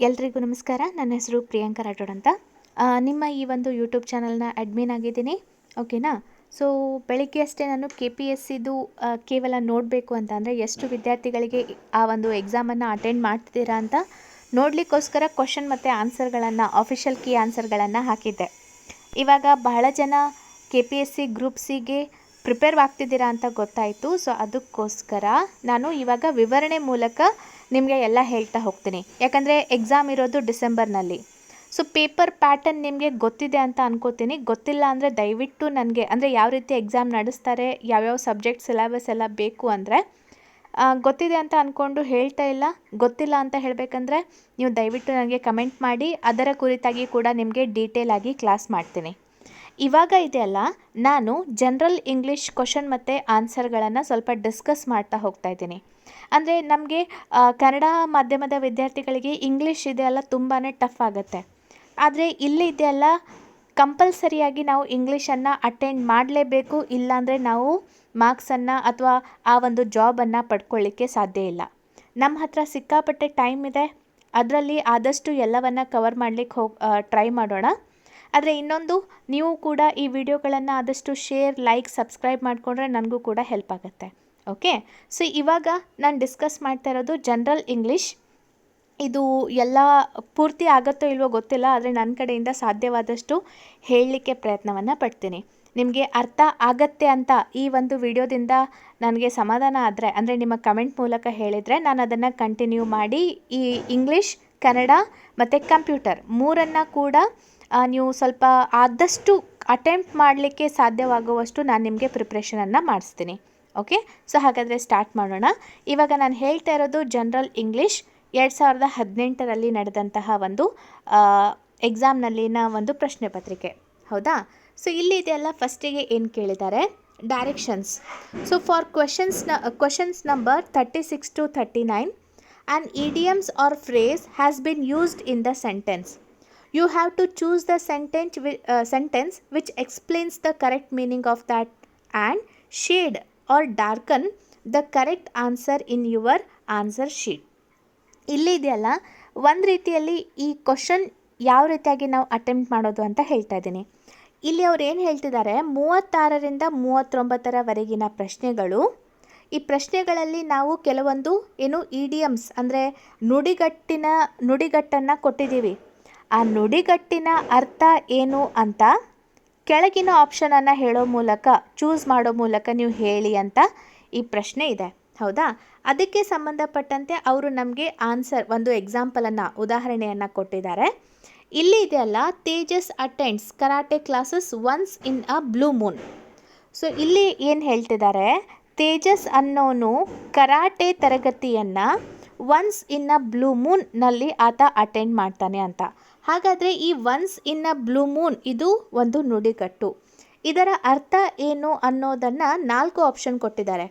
ಎಲ್ರಿಗೂ ನಮಸ್ಕಾರ. ನನ್ನ ಹೆಸರು ಪ್ರಿಯಾಂಕಾ ರಾಠೋಡ್ ಅಂತ. ನಿಮ್ಮ ಈ ಒಂದು ಯೂಟ್ಯೂಬ್ ಚಾನಲ್ನ ಅಡ್ಮಿನ್ ಆಗಿದ್ದೀನಿ. ಓಕೆನಾ. ಸೊ ಬೆಳಿಗ್ಗೆ ಅಷ್ಟೇ ನಾನು KPSCದು ಕೇವಲ ನೋಡಬೇಕು ಅಂತ ಅಂದರೆ ಎಷ್ಟು ವಿದ್ಯಾರ್ಥಿಗಳಿಗೆ ಆ ಒಂದು ಎಕ್ಸಾಮನ್ನು ಅಟೆಂಡ್ ಮಾಡ್ತಿದ್ದೀರಾ ಅಂತ ನೋಡಲಿಕ್ಕೋಸ್ಕರ ಕ್ವಶನ್ ಮತ್ತು ಆನ್ಸರ್ಗಳನ್ನು ಆಫಿಷಿಯಲ್ ಕೀ ಆನ್ಸರ್ಗಳನ್ನು ಹಾಕಿದ್ದೆ. ಇವಾಗ ಬಹಳ ಜನ KPSC ಗ್ರೂಪ್ ಸಿಗೆ ಪ್ರಿಪೇರ್ ಆಗ್ತಿದ್ದೀರಾ ಅಂತ ಗೊತ್ತಾಯಿತು. ಸೊ ಅದಕ್ಕೋಸ್ಕರ ನಾನು ಇವಾಗ ವಿವರಣೆ ಮೂಲಕ ನಿಮಗೆ ಎಲ್ಲ ಹೇಳ್ತಾ ಹೋಗ್ತೀನಿ. ಯಾಕಂದರೆ ಎಕ್ಸಾಮ್ ಇರೋದು ಡಿಸೆಂಬರ್ನಲ್ಲಿ. ಸೊ ಪೇಪರ್ ಪ್ಯಾಟರ್ನ್ ನಿಮಗೆ ಗೊತ್ತಿದೆ ಅಂತ ಅನ್ಕೋತೀನಿ. ಗೊತ್ತಿಲ್ಲ ಅಂದರೆ ದಯವಿಟ್ಟು ನನಗೆ ಅಂದರೆ ಯಾವ ರೀತಿ ಎಕ್ಸಾಮ್ ನಡೆಸ್ತಾರೆ, ಯಾವ್ಯಾವ ಸಬ್ಜೆಕ್ಟ್ ಸಿಲೆಬಸ್ ಎಲ್ಲ ಬೇಕು ಅಂದರೆ ಗೊತ್ತಿದೆ ಅಂತ ಅಂದ್ಕೊಂಡು ಹೇಳ್ತಾ ಇಲ್ಲ. ಗೊತ್ತಿಲ್ಲ ಅಂತ ಹೇಳಬೇಕಂದ್ರೆ ನೀವು ದಯವಿಟ್ಟು ನನಗೆ ಕಮೆಂಟ್ ಮಾಡಿ, ಅದರ ಕುರಿತಾಗಿ ಕೂಡ ನಿಮಗೆ ಡೀಟೇಲ್ ಆಗಿ ಕ್ಲಾಸ್ ಮಾಡ್ತೀನಿ. ಇವಾಗ ಇದೆಯಲ್ಲ, ನಾನು ಜನರಲ್ ಇಂಗ್ಲೀಷ್ ಕ್ವಶನ್ ಮತ್ತು ಆನ್ಸರ್ಗಳನ್ನು ಸ್ವಲ್ಪ ಡಿಸ್ಕಸ್ ಮಾಡ್ತಾ ಹೋಗ್ತಾ ಇದ್ದೀನಿ. ಅಂದರೆ ನಮಗೆ ಕನ್ನಡ ಮಾಧ್ಯಮದ ವಿದ್ಯಾರ್ಥಿಗಳಿಗೆ ಇಂಗ್ಲೀಷ್ ಇದೆಯಲ್ಲ ತುಂಬಾ ಟಫ್ ಆಗುತ್ತೆ. ಆದರೆ ಇಲ್ಲಿ ಇದೆಯಲ್ಲ ಕಂಪಲ್ಸರಿಯಾಗಿ ನಾವು ಇಂಗ್ಲೀಷನ್ನು ಅಟೆಂಡ್ ಮಾಡಲೇಬೇಕು. ಇಲ್ಲಾಂದರೆ ನಾವು ಮಾರ್ಕ್ಸನ್ನು ಅಥವಾ ಆ ಒಂದು ಜಾಬನ್ನು ಪಡ್ಕೊಳ್ಳಿಕ್ಕೆ ಸಾಧ್ಯ ಇಲ್ಲ. ನಮ್ಮ ಹತ್ರ ಸಿಕ್ಕಾಪಟ್ಟೆ ಟೈಮ್ ಇದೆ. ಅದರಲ್ಲಿ ಆದಷ್ಟು ಎಲ್ಲವನ್ನು ಕವರ್ ಮಾಡಲಿಕ್ಕೆ ಟ್ರೈ ಮಾಡೋಣ. ಆದರೆ ಇನ್ನೊಂದು, ನೀವು ಕೂಡ ಈ ವಿಡಿಯೋಗಳನ್ನು ಆದಷ್ಟು ಶೇರ್, ಲೈಕ್, ಸಬ್ಸ್ಕ್ರೈಬ್ ಮಾಡಿಕೊಂಡ್ರೆ ನನಗೂ ಕೂಡ ಹೆಲ್ಪ್ ಆಗುತ್ತೆ. ಓಕೆ. ಸೊ ಇವಾಗ ನಾನು ಡಿಸ್ಕಸ್ ಮಾಡ್ತಾ ಇರೋದು ಜನರಲ್ ಇಂಗ್ಲೀಷ್. ಇದು ಎಲ್ಲ ಪೂರ್ತಿ ಆಗುತ್ತೋ ಇಲ್ವೋ ಗೊತ್ತಿಲ್ಲ, ಆದರೆ ನನ್ನ ಕಡೆಯಿಂದ ಸಾಧ್ಯವಾದಷ್ಟು ಹೇಳಲಿಕ್ಕೆ ಪ್ರಯತ್ನವನ್ನು ಪಡ್ತೀನಿ. ನಿಮಗೆ ಅರ್ಥ ಆಗತ್ತೆ ಅಂತ ಈ ಒಂದು ವಿಡಿಯೋದಿಂದ ನನಗೆ ಸಮಾಧಾನ ಆದರೆ, ಅಂದರೆ ನಿಮ್ಮ ಕಮೆಂಟ್ ಮೂಲಕ ಹೇಳಿದರೆ ನಾನು ಅದನ್ನು ಕಂಟಿನ್ಯೂ ಮಾಡಿ ಈ ಇಂಗ್ಲೀಷ್, ಕನ್ನಡ ಮತ್ತು ಕಂಪ್ಯೂಟರ್ ಮೂರನ್ನು ಕೂಡ ನೀವು ಸ್ವಲ್ಪ ಆದಷ್ಟು ಅಟೆಂಪ್ಟ್ ಮಾಡಲಿಕ್ಕೆ ಸಾಧ್ಯವಾಗುವಷ್ಟು ನಾನು ನಿಮಗೆ ಪ್ರಿಪ್ರೇಷನನ್ನು ಮಾಡಿಸ್ತೀನಿ. ಓಕೆ. ಸೊ ಹಾಗಾದರೆ ಸ್ಟಾರ್ಟ್ ಮಾಡೋಣ. ಇವಾಗ ನಾನು ಹೇಳ್ತಾ ಇರೋದು ಜನರಲ್ ಇಂಗ್ಲೀಷ್ 2018ರಲ್ಲಿ ನಡೆದಂತಹ ಒಂದು ಎಕ್ಸಾಮ್ನಲ್ಲಿನ ಒಂದು ಪ್ರಶ್ನೆ ಪತ್ರಿಕೆ. ಹೌದಾ. ಸೊ ಇಲ್ಲಿ ಇದೆಲ್ಲ ಫಸ್ಟಿಗೆ ಏನು ಕೇಳಿದ್ದಾರೆ, directions. So for questions number 36 to 39 an idioms or phrase has been used in the sentence. You have to choose the sentence which explains the correct meaning of that and shade or darken the correct answer in your answer sheet. ಇಲ್ಲಿ ಇದೆಯಲ್ಲ, ಒಂದು ರೀತಿಯಲ್ಲಿ ಈ question ಯಾವ ರೀತಿಯಾಗಿ ನಾವು attempt ಮಾಡೋದು ಅಂತ ಹೇಳ್ತಾ ಇದ್ದೀನಿ. ಇಲ್ಲಿ ಅವ್ರು ಏನು ಹೇಳ್ತಿದ್ದಾರೆ, 36ರಿಂದ 39ರವರೆಗಿನ ಪ್ರಶ್ನೆಗಳು. ಈ ಪ್ರಶ್ನೆಗಳಲ್ಲಿ ನಾವು ಕೆಲವೊಂದು ಇಡಿಯಮ್ಸ್ ಅಂದರೆ ನುಡಿಗಟ್ಟನ್ನು ಕೊಟ್ಟಿದ್ದೀವಿ. ಆ ನುಡಿಗಟ್ಟಿನ ಅರ್ಥ ಏನು ಅಂತ ಕೆಳಗಿನ ಆಪ್ಷನನ್ನು ಹೇಳೋ ಮೂಲಕ, ಚೂಸ್ ಮಾಡೋ ಮೂಲಕ ನೀವು ಹೇಳಿ ಅಂತ ಈ ಪ್ರಶ್ನೆ ಇದೆ. ಹೌದಾ. ಅದಕ್ಕೆ ಸಂಬಂಧಪಟ್ಟಂತೆ ಅವರು ನಮಗೆ ಆನ್ಸರ್, ಒಂದು ಎಕ್ಸಾಂಪಲನ್ನು, ಉದಾಹರಣೆಯನ್ನು ಕೊಟ್ಟಿದ್ದಾರೆ. ಇಲ್ಲಿ ಇದೆಯಲ್ಲ, Tejas attends karate classes once in a blue Moon. So ಇಲ್ಲಿ ಏನು ಹೇಳ್ತಿದ್ದಾರೆ, ತೇಜಸ್ ಅನ್ನೋನು ಕರಾಟೆ ತರಗತಿಯನ್ನು ಒನ್ಸ್ ಇನ್ ಅ ಬ್ಲೂ ಮೂನ್ನಲ್ಲಿ ಆತ ಅಟೆಂಡ್ ಮಾಡ್ತಾನೆ ಅಂತ. ಹಾಗಾದರೆ ಈ once in a blue Moon ಇದು ಒಂದು ನುಡಿಗಟ್ಟು. ಇದರ ಅರ್ಥ ಏನು ಅನ್ನೋದನ್ನು 4 ಆಪ್ಷನ್ ಕೊಟ್ಟಿದ್ದಾರೆ.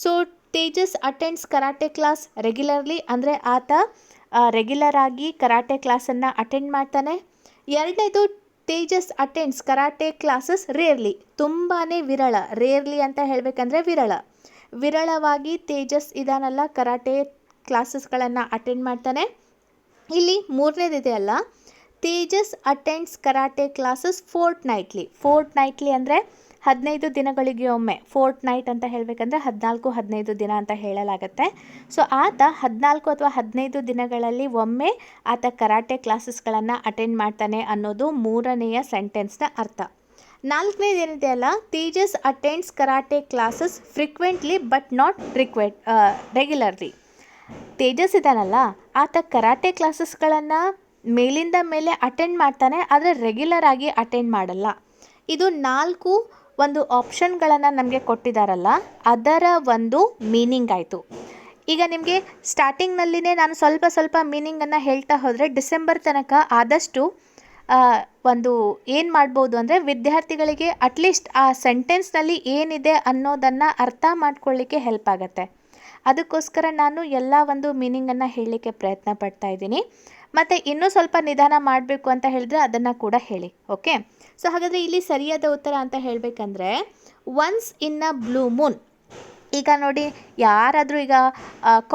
So Tejas attends karate class regularly, ಅಂದರೆ ಆತ ರೆಗ್ಯುಲರ್ ಆಗಿ ಕರಾಟೆ ಕ್ಲಾಸನ್ನು ಅಟೆಂಡ್ ಮಾಡ್ತಾನೆ. ಎರಡನೇದು, Tejas attends karate classes rarely, ತುಂಬಾ ವಿರಳ. ರೇರ್ಲಿ ಅಂತ ಹೇಳಬೇಕಂದ್ರೆ ವಿರಳವಾಗಿ ತೇಜಸ್ ಇದಾನಲ್ಲ ಕರಾಟೆ ಕ್ಲಾಸಸ್ಗಳನ್ನು ಅಟೆಂಡ್ ಮಾಡ್ತಾನೆ. ಇಲ್ಲಿ ಮೂರನೇದಿದೆಯಲ್ಲ, ತೇಜಸ್ ಅಟೆಂಡ್ಸ್ ಕರಾಟೆ ಕ್ಲಾಸಸ್ ಫೋರ್ಟ್ನೈಟ್ಲಿ ಅಂದರೆ 15 ದಿನಗಳಿಗೆ ಒಮ್ಮೆ. ಫೋರ್ಟ್ನೈಟ್ ಅಂತ ಹೇಳಬೇಕಂದ್ರೆ 14-15 ದಿನ ಅಂತ ಹೇಳಲಾಗುತ್ತೆ. ಸೊ ಆತ 14 ಅಥವಾ 15 ದಿನಗಳಲ್ಲಿ ಒಮ್ಮೆ ಆತ ಕರಾಟೆ ಕ್ಲಾಸಸ್ಗಳನ್ನು ಅಟೆಂಡ್ ಮಾಡ್ತಾನೆ ಅನ್ನೋದು ಮೂರನೆಯ ಸೆಂಟೆನ್ಸ್ನ ಅರ್ಥ. 4ನೇದೇನಿದೆಯಲ್ಲ, Tejas attends karate classes frequently but not regularly. Tejas ಇದಾನಲ್ಲ, ಆತ ಕರಾಟೆ ಕ್ಲಾಸಸ್ಗಳನ್ನು ಮೇಲಿಂದ ಮೇಲೆ ಅಟೆಂಡ್ ಮಾಡ್ತಾನೆ, ಆದರೆ ರೆಗ್ಯುಲರ್ ಆಗಿ ಅಟೆಂಡ್ ಮಾಡಲ್ಲ. ಇದು 4 ಒಂದು ಆಪ್ಷನ್ಗಳನ್ನು ನಮಗೆ ಕೊಟ್ಟಿದ್ದಾರಲ್ಲ, ಅದರ ಒಂದು ಮೀನಿಂಗ್ ಆಯಿತು. ಈಗ ನಿಮಗೆ ಸ್ಟಾರ್ಟಿಂಗ್ನಲ್ಲಿನೇ ನಾನು ಸ್ವಲ್ಪ ಮೀನಿಂಗನ್ನು ಹೇಳ್ತಾ ಹೋದರೆ ಡಿಸೆಂಬರ್ ತನಕ ಆದಷ್ಟು ಒಂದು ಏನು ಮಾಡ್ಬೋದು ಅಂದರೆ ವಿದ್ಯಾರ್ಥಿಗಳಿಗೆ ಅಟ್ಲೀಸ್ಟ್ ಆ ಸೆಂಟೆನ್ಸ್ನಲ್ಲಿ ಏನಿದೆ ಅನ್ನೋದನ್ನು ಅರ್ಥ ಮಾಡ್ಕೊಳ್ಳಿಕ್ಕೆ ಹೆಲ್ಪ್ ಆಗುತ್ತೆ. ಅದಕ್ಕೋಸ್ಕರ ನಾನು ಎಲ್ಲ ಒಂದು ಮೀನಿಂಗನ್ನು ಹೇಳಲಿಕ್ಕೆ ಪ್ರಯತ್ನ ಪಡ್ತಾ ಇದ್ದೀನಿ. ಮತ್ತು ಇನ್ನೂ ಸ್ವಲ್ಪ ನಿಧಾನ ಮಾಡಬೇಕು ಅಂತ ಹೇಳಿದ್ರೆ ಅದನ್ನು ಕೂಡ ಹೇಳಿ. ಓಕೆ. ಸೊ ಹಾಗಾದರೆ ಇಲ್ಲಿ ಸರಿಯಾದ ಉತ್ತರ ಅಂತ ಹೇಳಬೇಕಂದ್ರೆ once in a blue Moon ಈಗ ನೋಡಿ, ಯಾರಾದರೂ ಈಗ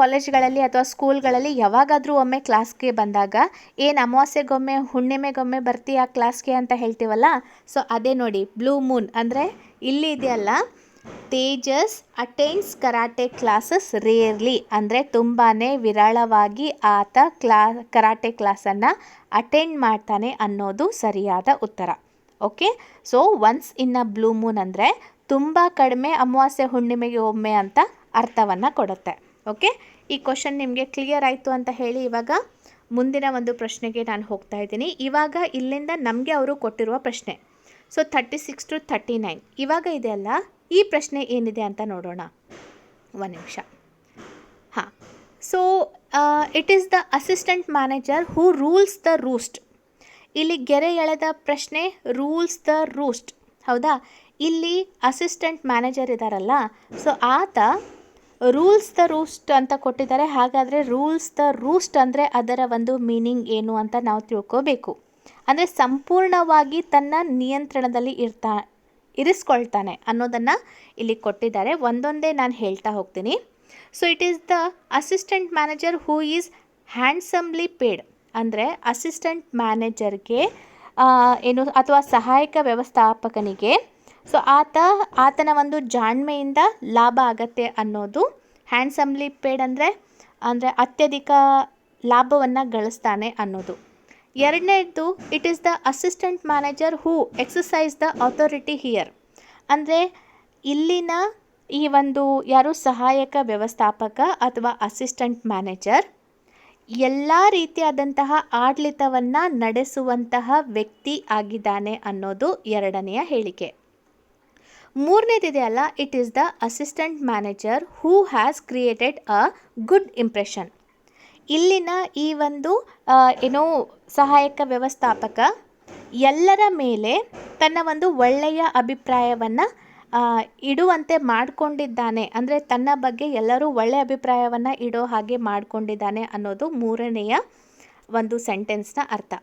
ಕಾಲೇಜ್ಗಳಲ್ಲಿ ಅಥವಾ ಸ್ಕೂಲ್ಗಳಲ್ಲಿ ಯಾವಾಗಾದರೂ ಒಮ್ಮೆ ಕ್ಲಾಸ್ಗೆ ಬಂದಾಗ, ಏನು ಅಮಾವಾಸ್ಯೆಗೊಮ್ಮೆ ಹುಣ್ಣಿಮೆಗೊಮ್ಮೆ ಬರ್ತೀಯಾ ಕ್ಲಾಸ್ಗೆ ಅಂತ ಹೇಳ್ತೀವಲ್ಲ, ಸೊ ಅದೇ ನೋಡಿ ಬ್ಲೂ ಮೂನ್. ಅಂದರೆ ಇಲ್ಲಿ ಇದೆಯಲ್ಲ, Tejas attends karate classes rarely, ಅಂದರೆ ತುಂಬಾ ವಿರಳವಾಗಿ ಆತ ಕರಾಟೆ ಕ್ಲಾಸನ್ನು ಅಟೆಂಡ್ ಮಾಡ್ತಾನೆ ಅನ್ನೋದು ಸರಿಯಾದ ಉತ್ತರ. Okay, so once in a blue Moon ಅಂದರೆ ತುಂಬ ಕಡಿಮೆ ಅಮಾವಾಸ್ಯೆ ಹುಣ್ಣಿಮೆಗೆ ಒಮ್ಮೆ ಅಂತ ಅರ್ಥವನ್ನು ಕೊಡುತ್ತೆ. ಓಕೆ, ಈ ಕ್ವಶನ್ ನಿಮಗೆ ಕ್ಲಿಯರ್ ಆಯಿತು ಅಂತ ಹೇಳಿ ಇವಾಗ ಮುಂದಿನ ಒಂದು ಪ್ರಶ್ನೆಗೆ ನಾನು ಹೋಗ್ತಾ ಇದ್ದೀನಿ. ಇವಾಗ ಇಲ್ಲಿಂದ ನಮಗೆ ಅವರು ಕೊಟ್ಟಿರುವ ಪ್ರಶ್ನೆ, ಸೊ 36 to 39 ಇವಾಗ ಇದೆಯಲ್ಲ, ಈ ಪ್ರಶ್ನೆ ಏನಿದೆ ಅಂತ ನೋಡೋಣ. ಒಂದು ನಿಮಿಷ. ಹಾಂ, so it is the assistant manager who rules the roost. ಇಲ್ಲಿ ಗೆರೆ ಎಳೆದ ಪ್ರಶ್ನೆ, ರೂಲ್ಸ್ ದ ರೂಸ್ಟ್. ಹೌದಾ, ಇಲ್ಲಿ ಅಸಿಸ್ಟೆಂಟ್ ಮ್ಯಾನೇಜರ್ ಇದ್ದಾರಲ್ಲ, ಸೊ ಆತ ರೂಲ್ಸ್ ದ ರೂಸ್ಟ್ ಅಂತ ಕೊಟ್ಟಿದ್ದಾರೆ. ಹಾಗಾದರೆ ರೂಲ್ಸ್ ದ ರೂಸ್ಟ್ ಅಂದರೆ ಅದರ ಒಂದು ಮೀನಿಂಗ್ ಏನು ಅಂತ ನಾವು ತಿಳ್ಕೋಬೇಕು. ಅಂದರೆ ಸಂಪೂರ್ಣವಾಗಿ ತನ್ನ ನಿಯಂತ್ರಣದಲ್ಲಿ ಇರಿಸ್ಕೊಳ್ತಾನೆ ಅನ್ನೋದನ್ನು ಇಲ್ಲಿ ಕೊಟ್ಟಿದ್ದಾರೆ. ಒಂದೊಂದೇ ನಾನು ಹೇಳ್ತಾ ಹೋಗ್ತೀನಿ. So it is the assistant manager who is handsomely paid. ಅಂದರೆ ಅಸಿಸ್ಟೆಂಟ್ ಮ್ಯಾನೇಜರ್ಗೆ ಏನು ಅಥವಾ ಸಹಾಯಕ ವ್ಯವಸ್ಥಾಪಕನಿಗೆ, ಸೊ ಆತನ ಒಂದು ಜಾಣ್ಮೆಯಿಂದ ಲಾಭ ಆಗತ್ತೆ ಅನ್ನೋದು ಹ್ಯಾಂಡ್ಸಮ್ಲಿ ಪೇಡ್ ಅಂದರೆ ಅತ್ಯಧಿಕ ಲಾಭವನ್ನು ಗಳಿಸ್ತಾನೆ ಅನ್ನೋದು. ಎರಡನೇದು, it is the assistant manager who exercise the authority here. ಅಂದರೆ ಇಲ್ಲಿನ ಈ ಒಂದು ಯಾರು ಸಹಾಯಕ ವ್ಯವಸ್ಥಾಪಕ ಅಥವಾ ಅಸಿಸ್ಟೆಂಟ್ ಮ್ಯಾನೇಜರ್ ಎಲ್ಲ ರೀತಿಯಾದಂತಹ ಆಡಳಿತವನ್ನು ನಡೆಸುವಂತಹ ವ್ಯಕ್ತಿ ಆಗಿದ್ದಾನೆ ಅನ್ನೋದು ಎರಡನೆಯ ಹೇಳಿಕೆ. ಮೂರನೇದಿದೆಯಲ್ಲ, it is the assistant manager who has created a good impression. ಇಲ್ಲಿನ ಈ ಒಂದು ಏನೋ ಸಹಾಯಕ ವ್ಯವಸ್ಥಾಪಕ ಎಲ್ಲರ ಮೇಲೆ ತನ್ನ ಒಂದು ಒಳ್ಳೆಯ ಅಭಿಪ್ರಾಯವನ್ನು ಇಡುವಂತೆ ಮಾಡಿಕೊಂಡಿದ್ದಾನೆ. ಅಂದರೆ ತನ್ನ ಬಗ್ಗೆ ಎಲ್ಲರೂ ಒಳ್ಳೆಯ ಅಭಿಪ್ರಾಯವನ್ನು ಇಡೋ ಹಾಗೆ ಮಾಡಿಕೊಂಡಿದ್ದಾನೆ ಅನ್ನೋದು ಮೂರನೆಯ ಒಂದು ಸೆಂಟೆನ್ಸ್ನ ಅರ್ಥ.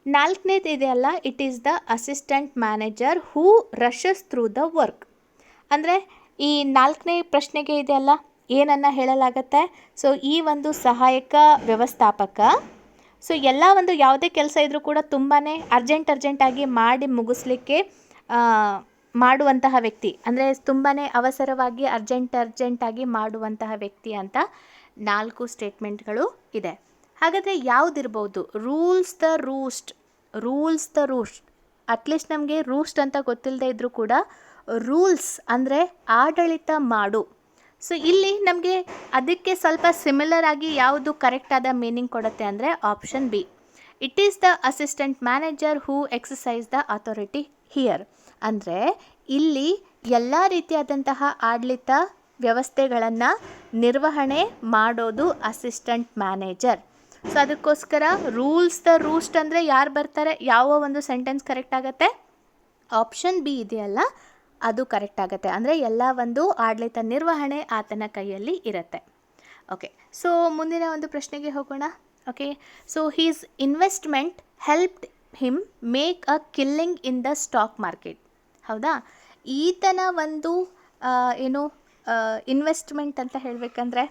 ನಾಲ್ಕನೇದು ಇದೆಯಲ್ಲ, it is the assistant manager who rushes through the work. ಅಂದರೆ ಈ ನಾಲ್ಕನೇ ಪ್ರಶ್ನೆಗೆ ಇದೆಯಲ್ಲ, ಏನನ್ನು ಹೇಳಲಾಗತ್ತೆ? ಸೊ ಈ ಒಂದು ಸಹಾಯಕ ವ್ಯವಸ್ಥಾಪಕ, ಸೊ ಎಲ್ಲ ಒಂದು ಯಾವುದೇ ಕೆಲಸ ಇದ್ದರೂ ಕೂಡ ತುಂಬಾ ಅರ್ಜೆಂಟಾಗಿ ಮಾಡಿ ಮುಗಿಸ್ಲಿಕ್ಕೆ ಮಾಡುವಂತಹ ವ್ಯಕ್ತಿ. ಅಂದರೆ ತುಂಬಾ ಅವಸರವಾಗಿ ಅರ್ಜೆಂಟಾಗಿ ಮಾಡುವಂತಹ ವ್ಯಕ್ತಿ ಅಂತ 4 ಸ್ಟೇಟ್ಮೆಂಟ್ಗಳು ಇದೆ. ಹಾಗಾದರೆ ಯಾವುದಿರ್ಬೋದು? Rules the roost. ಅಟ್ಲೀಸ್ಟ್ ನಮಗೆ ರೂಸ್ಟ್ ಅಂತ ಗೊತ್ತಿಲ್ಲದೆ ಇದ್ದರೂ ಕೂಡ ರೂಲ್ಸ್ ಅಂದರೆ ಆಡಳಿತ ಮಾಡು. ಸೊ ಇಲ್ಲಿ ನಮಗೆ ಅದಕ್ಕೆ ಸ್ವಲ್ಪ ಸಿಮಿಲರ್ ಆಗಿ ಯಾವುದು ಕರೆಕ್ಟಾದ ಮೀನಿಂಗ್ ಕೊಡುತ್ತೆ ಅಂದರೆ option B, it is the assistant manager who exercise the authority here. ಅಂದರೆ ಇಲ್ಲಿ ಎಲ್ಲ ರೀತಿಯಾದಂತಹ ಆಡಳಿತ ವ್ಯವಸ್ಥೆಗಳನ್ನು ನಿರ್ವಹಣೆ ಮಾಡೋದು ಅಸಿಸ್ಟೆಂಟ್ ಮ್ಯಾನೇಜರ್. ಸೊ ಅದಕ್ಕೋಸ್ಕರ ರೂಲ್ಸ್ ದ ರೂಸ್ಟ್ ಅಂದರೆ ಯಾರು ಬರ್ತಾರೆ, ಯಾವ ಒಂದು ಸೆಂಟೆನ್ಸ್ ಕರೆಕ್ಟ್ ಆಗುತ್ತೆ? ಆಪ್ಷನ್ ಬಿ ಇದೆಯಲ್ಲ, ಅದು ಕರೆಕ್ಟ್ ಆಗುತ್ತೆ. ಅಂದರೆ ಎಲ್ಲ ಒಂದು ಆಡಳಿತ ನಿರ್ವಹಣೆ ಆತನ ಕೈಯಲ್ಲಿ ಇರುತ್ತೆ. ಓಕೆ, ಸೊ ಮುಂದಿನ ಒಂದು ಪ್ರಶ್ನೆಗೆ ಹೋಗೋಣ. Okay, so his investment helped him make a killing in the stock market. ಹೌದಾ, ಈತನ ಒಂದು ಏನು ಇನ್ವೆಸ್ಟ್ಮೆಂಟ್ ಅಂತ ಹೇಳಬೇಕಂದ್ರೆ,